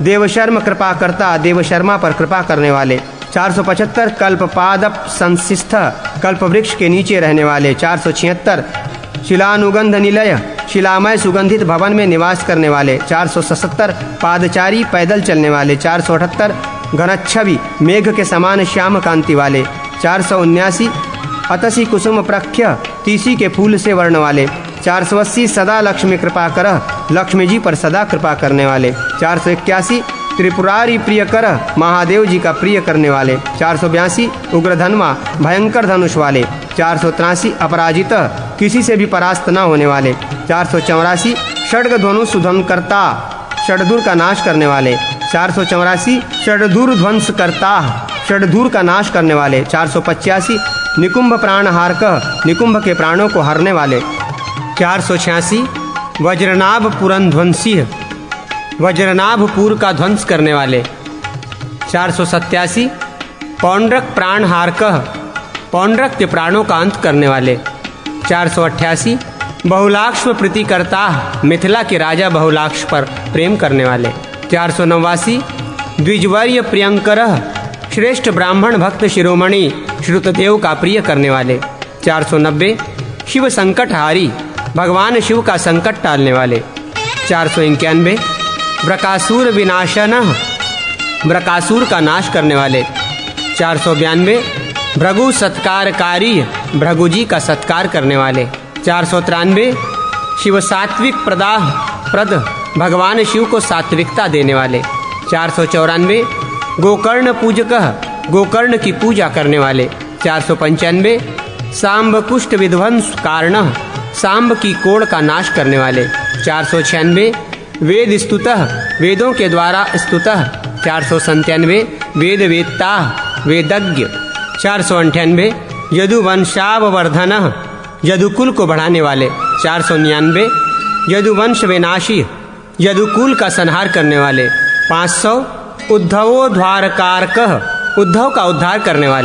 देवशर्म कृपा करता देवशर्मा पर कृपा करने वाले। 475 कल्पपादप संसिस्थ कल्प वृक्ष के नीचे रहने वाले। 476 शिलानुगंध निलय शिलामय सुगंधित भवन में निवास करने वाले। 477 पादचारी पैदल चलने वाले। 478 घनच्छवि मेघ के समान श्याम कांति वाले। 479 अतसी कुसुम प्रख्य तीसी के फूल से वर्ण वाले। 480 सदा लक्ष्मी कृपा कर लक्ष्मी जी पर सदा कृपा करने वाले। 481 त्रिपुरारी प्रिय कर महादेव जी का प्रिय करने वाले। 482 उग्रधन्वा भयंकर धनुष वाले। 483 अपराजित किसी से भी परास्त न होने वाले। 484 षड्ग ध्वनु सुधन करता षड्धुर का नाश करने वाले। 484 षड्धुर ध्वंस करता षड्धुर का नाश करने वाले। 485 निकुंभ प्राण हारक निकुंभ के प्राणों को हरने वाले। 486 वज्रनाभ पुरंध्वंसी, वज्रनाभपुर का ध्वंस करने वाले। 487 पौंड्रक प्राणहारकः, पौंड्रक के प्राणों का अंत करने वाले। 488 बहुलाक्ष्म प्रीतिकर्ता, मिथिला के राजा बहुलाक्ष पर प्रेम करने वाले। 489 द्विजवर्य प्रियंकरः, श्रेष्ठ ब्राह्मण भक्त शिरोमणि श्रुतदेव का प्रिय करने वाले। 490 शिव संकटहारी, भगवान शिव का संकट टालने वाले। 491 ब्रकासुर विनाशनः, ब्रकासुर का नाश करने वाले। 492 भृगु सत्कारकारी, भृगु जी का सत्कार करने वाले। 493 शिव सात्विक प्रद, भगवान शिव को सात्विकता देने वाले। 494 गोकर्ण पूजकः, गोकर्ण की पूजा करने वाले। 495 सांब कुष्ठ विध्वंस कारणः, सांब की कोड़ का नाश करने वाले। 496 वेद स्तुतः, वेदों के द्वारा स्तुतः। 497 वेद वेत्ता, वेदज्ञ। 498 यदुवंशाववर्धनः, यदुकुल को बढ़ाने वाले। 499 यदुवंश विनाशी, यदुकुल का संहार करने वाले। 500 उद्धवोद्धारकारकः, उद्धव का उद्धार करने वाले।